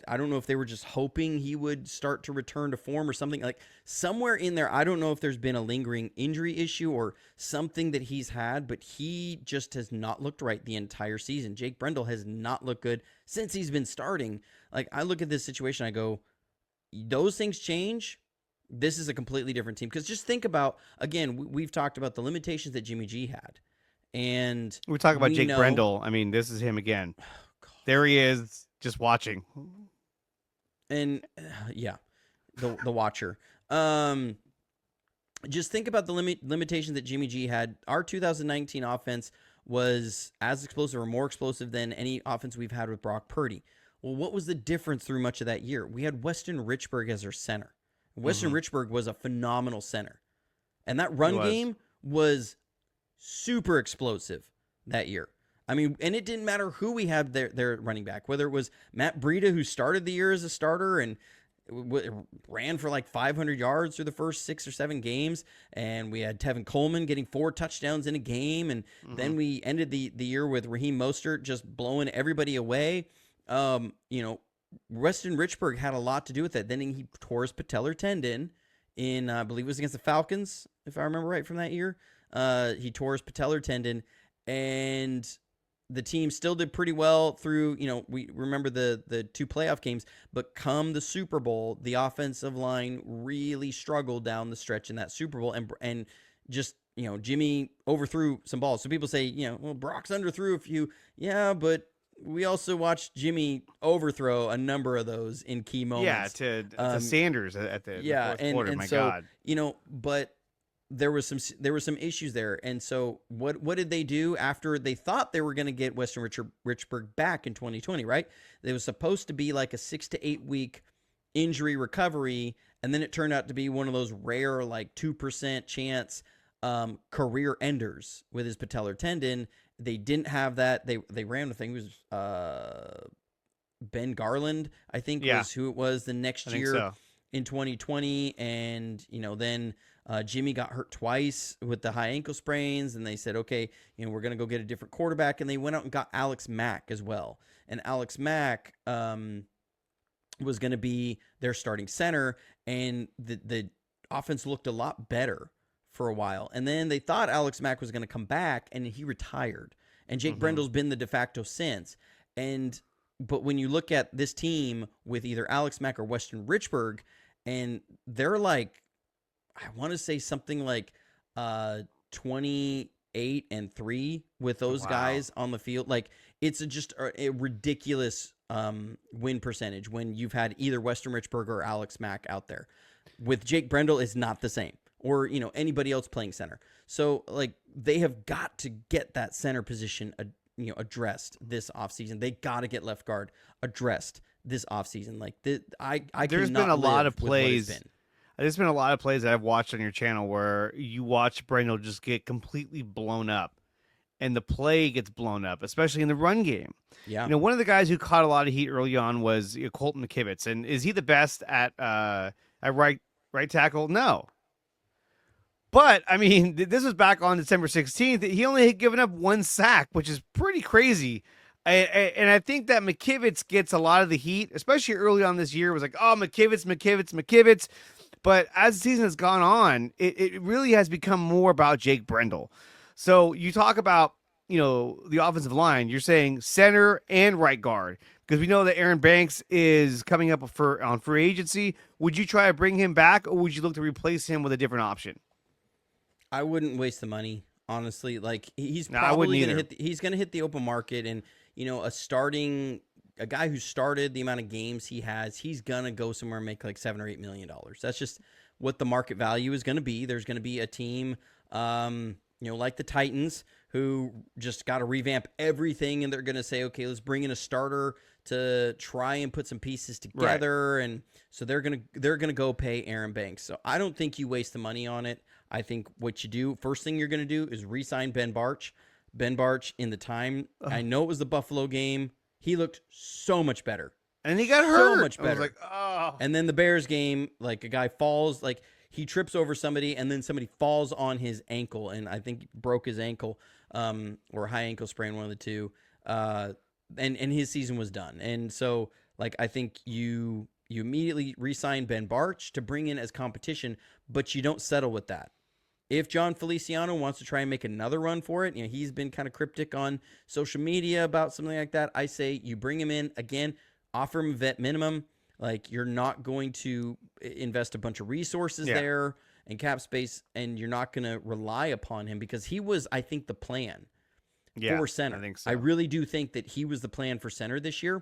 I don't know if they were just hoping he would start to return to form or something. Like, somewhere in there, I don't know if there's been a lingering injury issue or something that he's had, but he just has not looked right the entire season. Jake Brendel has not looked good since he's been starting. Like, I look at this situation, I go, those things change. This is a completely different team. Because just think about, again, we've talked about the limitations that Jimmy G had. And
we're talking about Jake Brendel. I mean, this is him again. There he is, just watching.
And yeah, the watcher. Just think about the limitations that Jimmy G had. Our 2019 offense was as explosive or more explosive than any offense we've had with Brock Purdy. Well, what was the difference through much of that year? We had Weston Richburg as our center. Weston Richburg was a phenomenal center. And that run game was super explosive that year. I mean, and it didn't matter who we had their running back, whether it was Matt Breida, who started the year as a starter, and ran for like 500 yards through the first 6 or 7 games, and we had Tevin Coleman getting 4 touchdowns in a game, and then we ended the year with Raheem Mostert just blowing everybody away. Weston Richburg had a lot to do with it. Then he tore his patellar tendon in, I believe it was against the Falcons, if I remember right from that year. He tore his patellar tendon, and the team still did pretty well through, we remember the 2 playoff games, but come the Super Bowl, the offensive line really struggled down the stretch in that Super Bowl, and just, Jimmy overthrew some balls. So people say, well, Brock's underthrew a few. Yeah, but we also watched Jimmy overthrow a number of those in key moments.
Yeah, to Sanders at the fourth quarter.
And
my
so,
God.
But there was some issues there. And so what did they do after they thought they were going to get Weston Richburg back in 2020, right? It was supposed to be like a 6 to 8 week injury recovery, and then it turned out to be one of those rare like 2% chance career enders with his patellar tendon. They didn't have that. They ran with, I think it was Ben Garland, I think was who it was the next year in 2020. And, then Jimmy got hurt twice with the high ankle sprains, and they said, okay, we're going to go get a different quarterback. And they went out and got Alex Mack as well. And Alex Mack was going to be their starting center, and the offense looked a lot better for a while. And then they thought Alex Mack was going to come back, and he retired. And Jake Brendel's been the de facto since. But when you look at this team with either Alex Mack or Weston Richburg, and they're like, I want to say something like 28-3 with those guys on the field. Like, it's just a ridiculous win percentage when you've had either Weston Richburg or Alex Mack out there. With Jake Brendel, it's not the same. Or, anybody else playing center. So, like, they have got to get that center position, addressed this offseason. They got to get left guard addressed this offseason. Like, there's been a lot of plays.
There's been a lot of plays that I've watched on your channel where you watch Brendel just get completely blown up, and the play gets blown up, especially in the run game.
Yeah.
One of the guys who caught a lot of heat early on was Colton McKivitz. And is he the best at right tackle? No. But, I mean, this was back on December 16th. He only had given up 1 sack, which is pretty crazy. And I think that McKivitz gets a lot of the heat, especially early on this year. It was like, oh, McKivitz. But as the season has gone on, it really has become more about Jake Brendel. So you talk about, the offensive line. You're saying center and right guard, because we know that Aaron Banks is coming up on free agency. Would you try to bring him back, or would you look to replace him with a different option?
I wouldn't waste the money, honestly. Like, he's probably going to hit the open market, and a guy who started the amount of games he has, he's going to go somewhere and make like $7 or $8 million. That's just what the market value is going to be. There's going to be a team, like the Titans, who just got to revamp everything, and they're going to say, okay, let's bring in a starter to try and put some pieces together. Right. And so they're going to go pay Aaron Banks. So I don't think you waste the money on it. I think what you do, first thing you're going to do is re-sign Ben Barch. Ben Barch, in the time, I know it was the Buffalo game, he looked so much better.
And he got hurt.
So much better.
I was like, oh.
And then the Bears game, like, a guy falls, like, he trips over somebody, and then somebody falls on his ankle, and I think broke his ankle, or high ankle sprain, one of the two. And his season was done. And so, like, I think you immediately re-sign Ben Barch to bring in as competition, but you don't settle with that. If John Feliciano wants to try and make another run for it, he's been kind of cryptic on social media about something like that. I say you bring him in again, offer him a vet minimum. Like, you're not going to invest a bunch of resources there and cap space, and you're not going to rely upon him, because he was, I think, the plan for center.
I think so.
I really do think that he was the plan for center this year,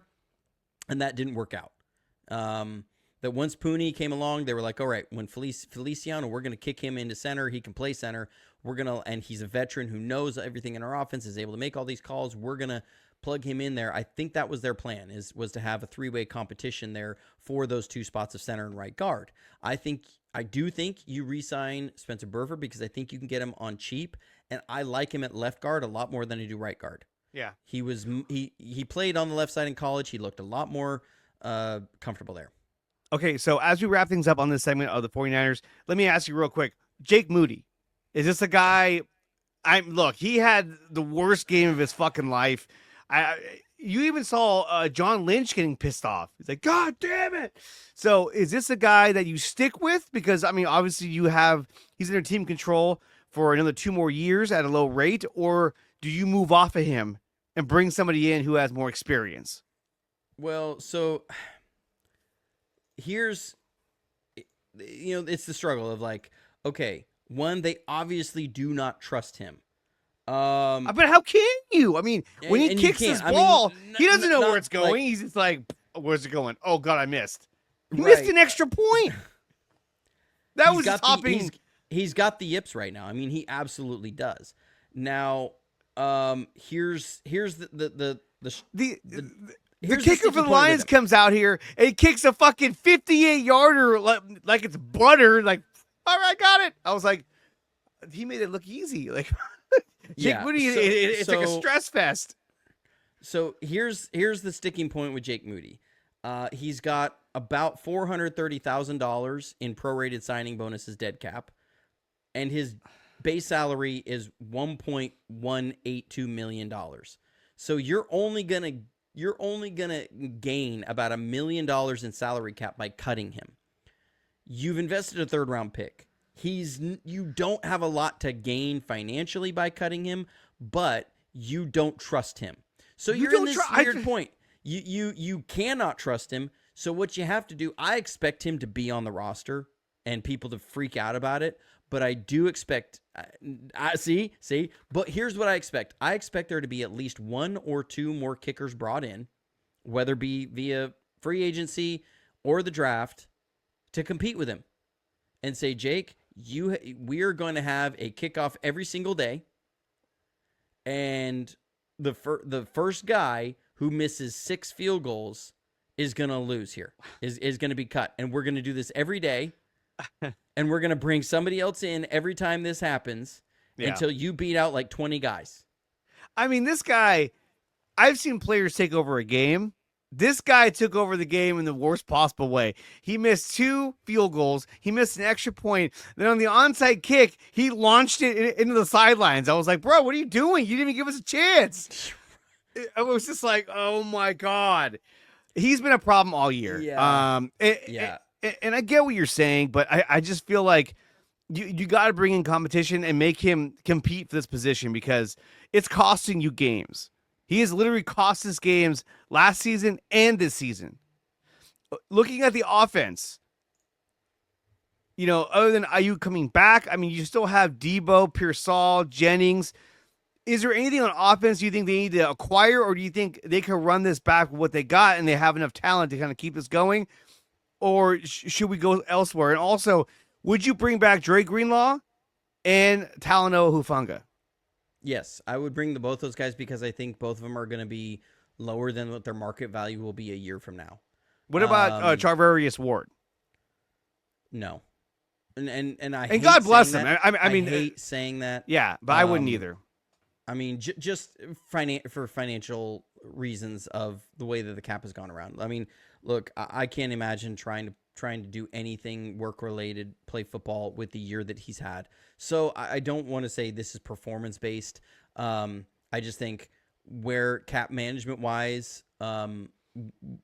and that didn't work out. That once Purdy came along, they were like, all right, when Feliciano, we're going to kick him into center. He can play center. And he's a veteran who knows everything in our offense, is able to make all these calls. We're going to plug him in there. I think that was their plan, was to have a 3-way competition there for those 2 spots of center and right guard. I do think you re-sign Spencer Burford, because I think you can get him on cheap, and I like him at left guard a lot more than I do right guard.
Yeah.
He played on the left side in college. He looked a lot more comfortable there.
Okay, so as we wrap things up on this segment of the 49ers, let me ask you real quick. Jake Moody, is this a guy? Look, he had the worst game of his fucking life. You even saw John Lynch getting pissed off. He's like, God damn it. So is this a guy that you stick with? Because, I mean, obviously he's under team control for another 2 more years at a low rate, or do you move off of him and bring somebody in who has more experience?
Well, so here's, it's the struggle of like, okay, one, they obviously do not trust him.
But how can you? I mean, when he kicks his ball, he doesn't know where it's going. He's just like, where's it going? Oh, God, I missed. He missed an extra point. That was topping.
He's got the yips right now. I mean, he absolutely does. Now, here's the
kicker for the Lions comes out here and he kicks a fucking 58-yarder like it's butter. Like, all right, got it. I was like, he made it look easy. Like, Jake Moody, it's like a stress fest.
So here's the sticking point with Jake Moody. He's got about $430,000 in prorated signing bonuses dead cap, and his base salary is $1.182 million. So you're only gonna gain about $1 million in salary cap by cutting him. You've invested a 3rd-round pick. You don't have a lot to gain financially by cutting him, but you don't trust him. So you're in this weird point. You cannot trust him. So what you have to do, I expect him to be on the roster and people to freak out about it, but I do expect but here's what I expect. I expect there to be at least 1 or 2 more kickers brought in, whether it be via free agency or the draft, to compete with him and say, Jake, we are going to have a kickoff every single day, and the first guy who misses 6 field goals is going to lose here, is going to be cut, and we're going to do this every day, and we're going to bring somebody else in every time this happens until you beat out like 20 guys.
I mean, this guy, I've seen players take over a game. This guy took over the game in the worst possible way. He missed 2 field goals. He missed an extra point. Then on the onside kick, he launched it into the sidelines. I was like, bro, what are you doing? You didn't even give us a chance. I was just like, oh, my God. He's been a problem all year.
Yeah.
And I get what you're saying, but I just feel like you got to bring in competition and make him compete for this position because it's costing you games. He has literally cost us games last season and this season. Looking at the offense, other than Ayuk coming back, I mean, you still have Debo, Pearsall, Jennings. Is there anything on offense you think they need to acquire, or do you think they can run this back with what they got and they have enough talent to kind of keep this going? Or should we go elsewhere? And also, would you bring back Dre Greenlaw and Talanoa Hufanga?
Yes, I would bring both those guys because I think both of them are going to be lower than what their market value will be a year from now.
What about Charvarius Ward?
No, and
God bless him. I mean,
hate saying that.
Yeah, but I wouldn't either.
I mean, just for financial reasons of the way that the cap has gone around. I mean, look, I can't imagine trying to do anything work related, play football with the year that he's had. So I don't want to say this is performance based. I just think where cap management wise,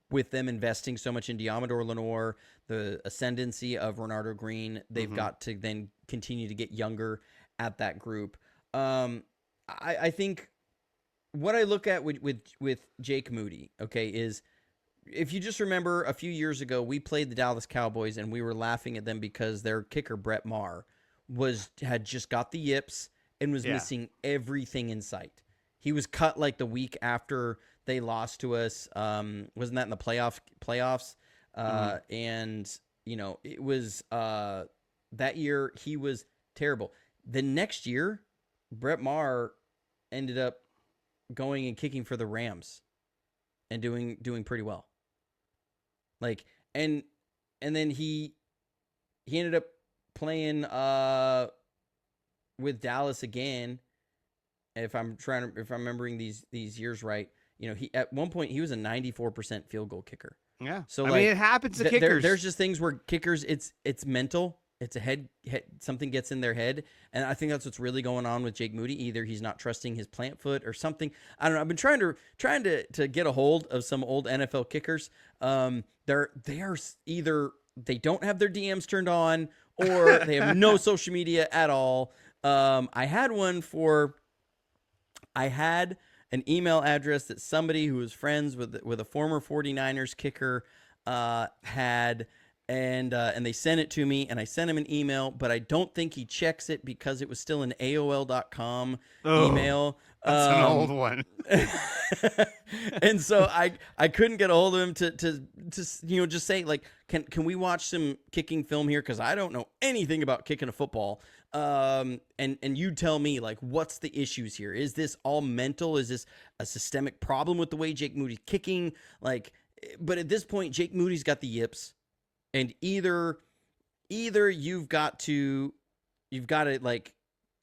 with them investing so much in Diamador Lenore, the ascendancy of Renardo Green, they've got to then continue to get younger at that group. I think what I look at with Jake Moody, okay, is if you just remember a few years ago, we played the Dallas Cowboys and we were laughing at them because their kicker, Brett Maher, had just got the yips and was missing everything in sight. He was cut like the week after they lost to us. Wasn't that in the playoffs? And, it was that year he was terrible. The next year, Brett Maher ended up going and kicking for the Rams and doing pretty well. Like, and then he ended up playing with Dallas again. If I'm remembering these years right, he at one point he was a 94% field goal kicker.
Yeah.
So
I mean, it happens to kickers.
There's just things where kickers, it's mental. It's a head, something gets in their head. And I think that's what's really going on with Jake Moody. Either he's not trusting his plant foot or something. I don't know. I've been trying to get a hold of some old NFL kickers. They are either they don't have their DMs turned on or they have no social media at all. I had an email address that somebody who was friends with a former 49ers kicker had, and they sent it to me, and I sent him an email, but I don't think he checks it because it was still an AOL.com email.
That's an old one.
And so I couldn't get a hold of him to just say, like, can we watch some kicking film here? Because I don't know anything about kicking a football. And you tell me, like, what's the issues here? Is this all mental? Is this a systemic problem with the way Jake Moody's kicking? Like, but at this point, Jake Moody's got the yips, and either you've got to like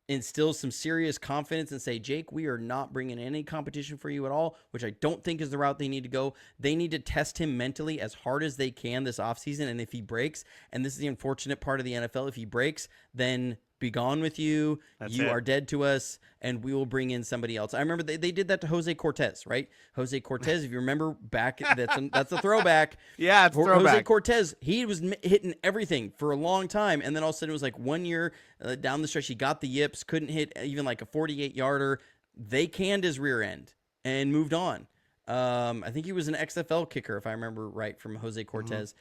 instill some serious confidence and say, Jake, we are not bringing any competition for you at all, which I don't think is the route they need to go. They need to test him mentally as hard as they can this offseason. And if he breaks, and this is the unfortunate part of the NFL, if he breaks, then be gone with you. You are dead to us, and we will bring in somebody else. I remember they did that to Jose Cortez, right? Jose Cortez, if you remember back, that's a throwback.
Yeah, it's a throwback.
Jose Cortez, he was hitting everything for a long time, and then all of a sudden it was like 1 year down the stretch, he got the yips, couldn't hit even like a 48-yarder. They canned his rear end and moved on. I think he was an XFL kicker, if I remember right, from Jose Cortez.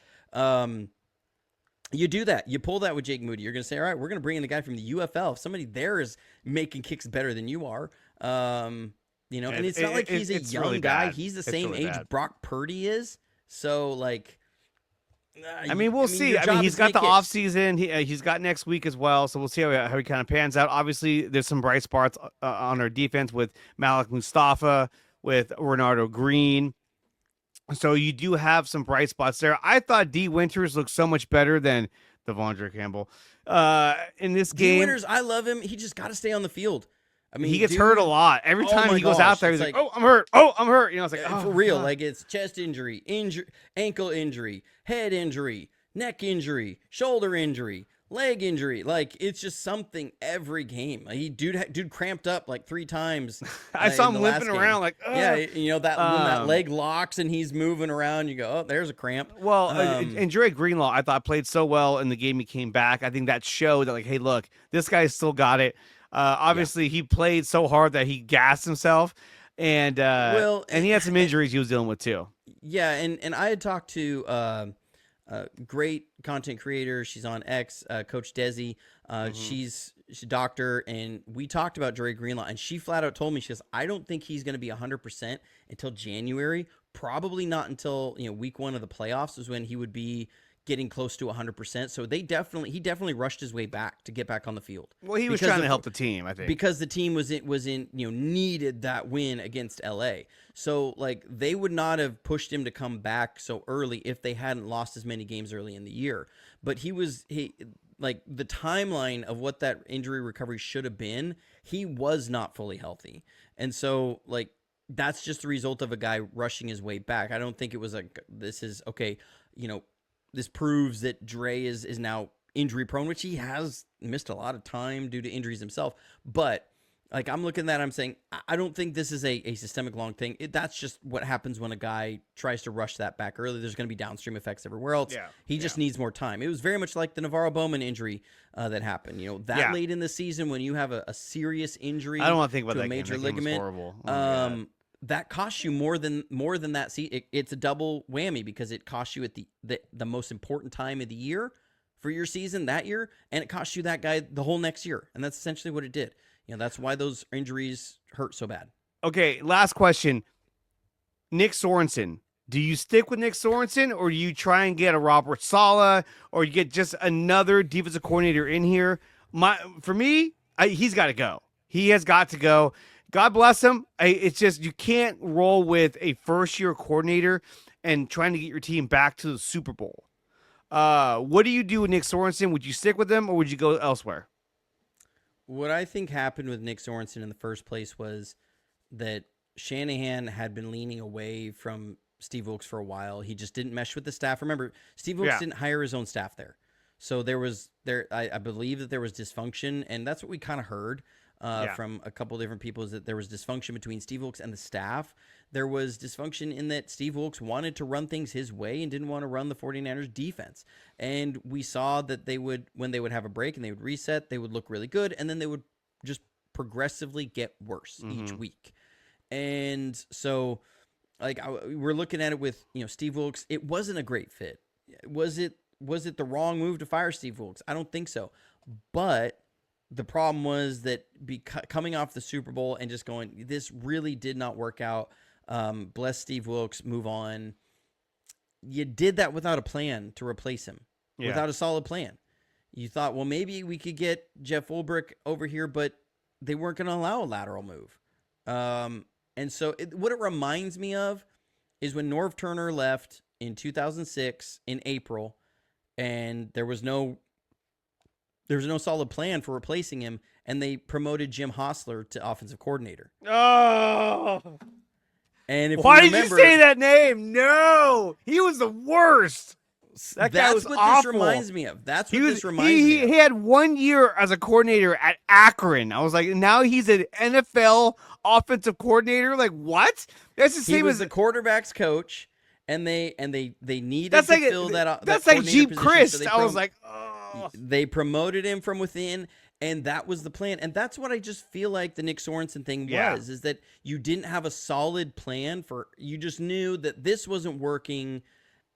You do that. You pull that with Jake Moody. You're going to say, all right, we're going to bring in the guy from the UFL. If somebody there is making kicks better than you are, and it's not like he's a young
really
guy.
bad.
He's the
It's
same
really
age
bad.
Brock Purdy is. So, like,
we'll see.
your job
He's
is
got
to
the
make
off
kicks.
season. He's got next week as well. So we'll see how he kind of pans out. Obviously, there's some bright spots on our defense with Malik Mustafa, with Renardo Green. So you do have some bright spots there. I thought D Winters looked so much better than Devondre Campbell in this game.
D Winters, I love him. He just got to stay on the field. I mean,
he gets hurt a lot. Every time he goes out there, he's like, "Oh, I'm hurt. Oh, I'm hurt." It's like, oh,
for real.
God.
Like, it's chest injury, ankle injury, head injury, neck injury, shoulder injury, leg injury. Like, it's just something every game. Like, dude cramped up like 3 times.
I saw him
in the last
limping
game.
around like, ugh.
Yeah, when that leg locks and he's moving around, you go, oh, there's a cramp.
Well, and Dre Greenlaw, I thought played so well in the game he came back. I think that showed that, like, hey, look, this guy still got it. Obviously, he played so hard that he gassed himself, and he had some injuries he was dealing with too.
Yeah, and I had talked to great content creator. She's on X, Coach Desi. She's a doctor, and we talked about Dre Greenlaw, and she flat out told me, she goes, I don't think he's going to be 100% until January. Probably not until week 1 of the playoffs is when he would be getting close to 100%. So he definitely rushed his way back to get back on the field.
Well, he was trying to help the team, I think,
because the team was in needed that win against LA. So, like, they would not have pushed him to come back so early if they hadn't lost as many games early in the year. But he like, the timeline of what that injury recovery should have been, he was not fully healthy. And so, like, that's just the result of a guy rushing his way back. I don't think it was this proves that Dre is now injury prone, which he has missed a lot of time due to injuries himself. But, like, I'm looking at that, I'm saying, I don't think this is a systemic long thing. That's just what happens when a guy tries to rush that back early. There's going to be downstream effects everywhere else.
Yeah.
He just needs more time. It was very much like the Navarro Bowman injury that happened. Late in the season when you have a serious injury,
I don't want to think about
to
that
a major
game. That game was
ligament.
horrible. Oh, my God.
That costs you more than that. It's a double whammy because it costs you at the most important time of the year for your season that year, and it costs you that guy the whole next year, and that's essentially what it did. That's why those injuries hurt so bad.
Okay, last question. Nick Sorensen. Do you stick with Nick Sorensen, or do you try and get a Robert Saleh, or you get just another defensive coordinator in here? For me, he's got to go. He has got to go. God bless him. It's just you can't roll with a first-year coordinator and trying to get your team back to the Super Bowl. What do you do with Nick Sorensen? Would you stick with him, or would you go elsewhere?
What I think happened with Nick Sorensen in the first place was that Shanahan had been leaning away from Steve Wilkes for a while. He just didn't mesh with the staff. Remember, Steve Wilkes didn't hire his own staff there. So I believe that there was dysfunction, and that's what we kind of heard from a couple different people, is that there was dysfunction between Steve Wilkes and the staff. There was dysfunction in that Steve Wilkes wanted to run things his way and didn't want to run the 49ers defense. And we saw that when they would have a break and they would reset, they would look really good, and then they would just progressively get worse each week. And so, like, we're looking at it with, Steve Wilkes. It wasn't a great fit. Was it the wrong move to fire Steve Wilkes? I don't think so. But the problem was that coming off the Super Bowl and just going, this really did not work out. Bless Steve Wilkes, move on. You did that without a plan to replace him, without a solid plan. You thought, well, maybe we could get Jeff Ulbrich over here, but they weren't going to allow a lateral move. And so what it reminds me of is when Norv Turner left in 2006 in April, and there was no solid plan for replacing him, and they promoted Jim Hostler to offensive coordinator.
Oh.
And
why did you say that name? No, he was the worst. That guy was
what
awful.
This reminds me of. That's what this reminds me of.
He had 1 year as a coordinator at Akron. I was like, now he's an NFL offensive coordinator. Like, what? That's the same.
He was
as
the quarterback's coach, and they needed to fill that.
That's
that
like Jeep Christ.
So
I was like, oh.
They promoted him from within. And that was the plan. And that's what I just feel like the Nick Sorensen thing was, is that you didn't have a solid plan you just knew that this wasn't working,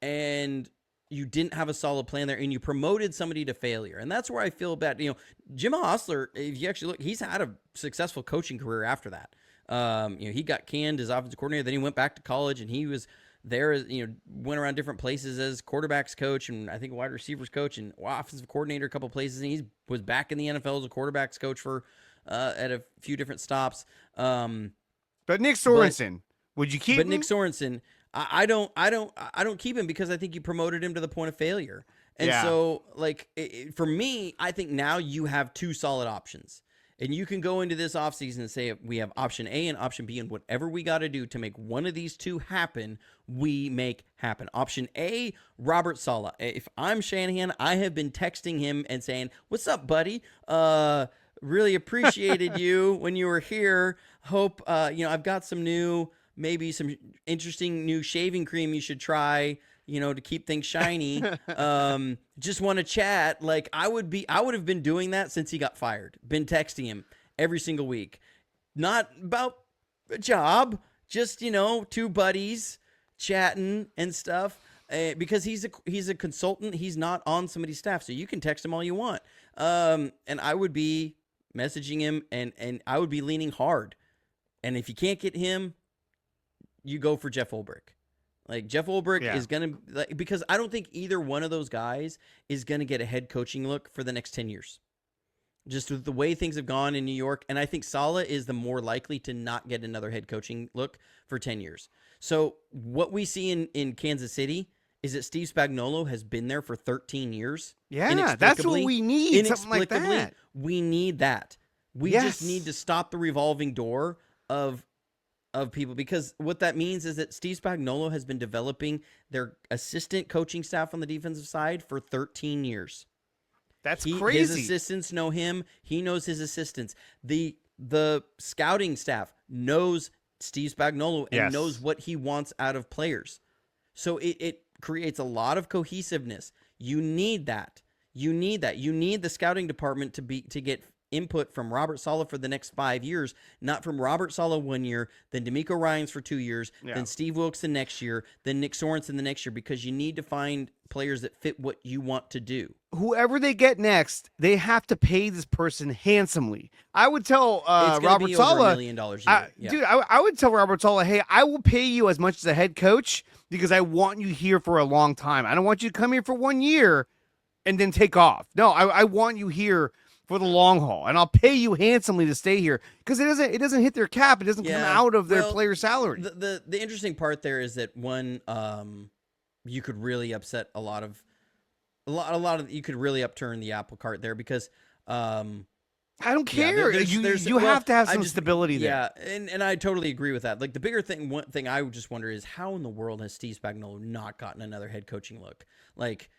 and you didn't have a solid plan there, and you promoted somebody to failure. And that's where I feel bad. Jim Hostler, if you actually look, he's had a successful coaching career after that. He got canned as offensive coordinator, then he went back to college, and he was there, went around different places as quarterbacks coach, and I think wide receivers coach, and offensive coordinator a couple places, and he was back in the NFL as a quarterbacks coach for at a few different stops.
But Nick Sorensen, would you keep him?
But Nick Sorensen, I don't keep him because I think you promoted him to the point of failure. And so, like, for me, I think now you have two solid options. And you can go into this offseason and say, we have option A and option B, and whatever we got to do to make one of these two happen, we make happen. Option A, Robert Saleh. If I'm Shanahan, I have been texting him and saying, what's up, buddy? Really appreciated you when you were here. Hope, I've got maybe some interesting new shaving cream you should try, to keep things shiny. Just want to chat. Like, I would have been doing that since he got fired. Been texting him every single week. Not about a job, just, two buddies chatting and stuff. Because he's a consultant. He's not on somebody's staff. So you can text him all you want. And I would be messaging him, and I would be leaning hard. And if you can't get him, you go for Jeff Ulbrich. Like, Jeff Ulbrich is going to, because I don't think either one of those guys is going to get a head coaching look for the next 10 years. Just with the way things have gone in New York. And I think Saleh is the more likely to not get another head coaching look for 10 years. So what we see in Kansas City is that Steve Spagnuolo has been there for 13 years.
Yeah, that's what we need. Something like that.
We need that. We just need to stop the revolving door of people, because what that means is that Steve Spagnuolo has been developing their assistant coaching staff on the defensive side for 13 years.
That's crazy.
His assistants know him. He knows his assistants. The scouting staff knows Steve Spagnuolo and knows what he wants out of players. So it creates a lot of cohesiveness. You need that. You need the scouting department to get input from Robert Saleh for the next 5 years, not from Robert Saleh 1 year, then DeMeco Ryans for 2 years, then Steve Wilkes the next year, then Nick Sorensen the next year, because you need to find players that fit what you want to do.
Whoever they get next, they have to pay this person handsomely. I would tell Robert Saleh, $1 million a year. Dude, I would tell Robert Saleh, hey, I will pay you as much as a head coach because I want you here for a long time. I don't want you to come here for 1 year and then take off. No, I want you here for the long haul, and I'll pay you handsomely to stay here, because it doesn't hit their cap. It doesn't come out of their player salary.
The interesting part there is that you could really upset a lot of you could really upturn the apple cart there, because
I don't
Yeah,
care. You have to have some stability
there.
there.
Yeah, and I totally agree with that. Like the bigger thing, one thing I would just wonder is how in the world has Steve Spagnuolo not gotten another head coaching look? Like,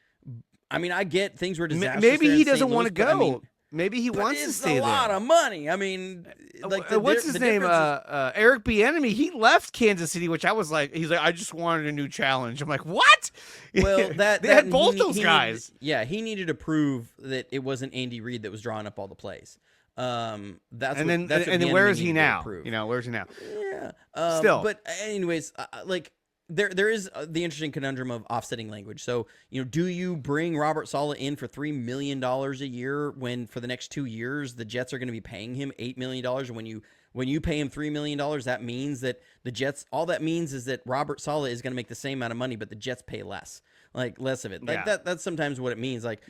I mean, I get things were disastrous.
Maybe he doesn't
want to
go.
I mean,
maybe he wants to stay there.
It's a lot of money. I mean, like
what's his name? Eric Bieniemy. He left Kansas City, which I was like, he's like, I just wanted a new challenge. I'm like, what?
Well,
they had both those guys.
He needed to prove that it wasn't Andy Reid that was drawing up all the plays. That's
then where is he now? You know, where's he now?
Yeah.
Still,
but anyways, like. There is the interesting conundrum of offsetting language. So, do you bring Robert Saleh in for $3 million a year when for the next 2 years the Jets are going to be paying him $8 million? And when you pay him $3 million, that means that the Jets, all that means is that Robert Saleh is going to make the same amount of money, but the Jets pay less of it. Like that's sometimes what it means. Like,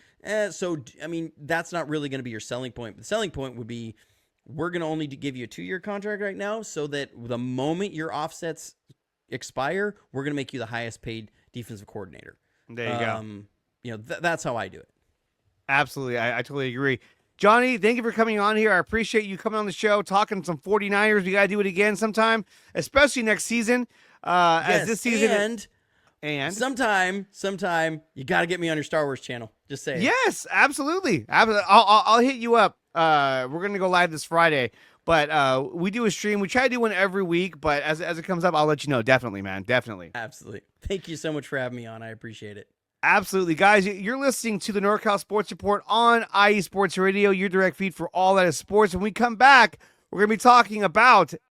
so I mean, that's not really going to be your selling point. The selling point would be, we're going to only give you a 2-year contract right now, so that the moment your offsets expire, we're going to make you the highest paid defensive coordinator.
There you
go. That's how I do it.
Absolutely. I totally agree. Johnny, thank you for coming on here. I appreciate you coming on the show, talking some 49ers. We got to do it again sometime, especially next season. As this season. And
sometime you got to get me on your Star Wars channel. Just say
yes, absolutely. I'll hit you up. We're going to go live this Friday. But we do a stream. We try to do one every week, but as it comes up, I'll let you know. Definitely, man. Definitely.
Absolutely. Thank you so much for having me on. I appreciate it.
Absolutely. Guys, you're listening to the NorCal Sports Report on IE Sports Radio, your direct feed for all that is sports. When we come back, we're going to be talking about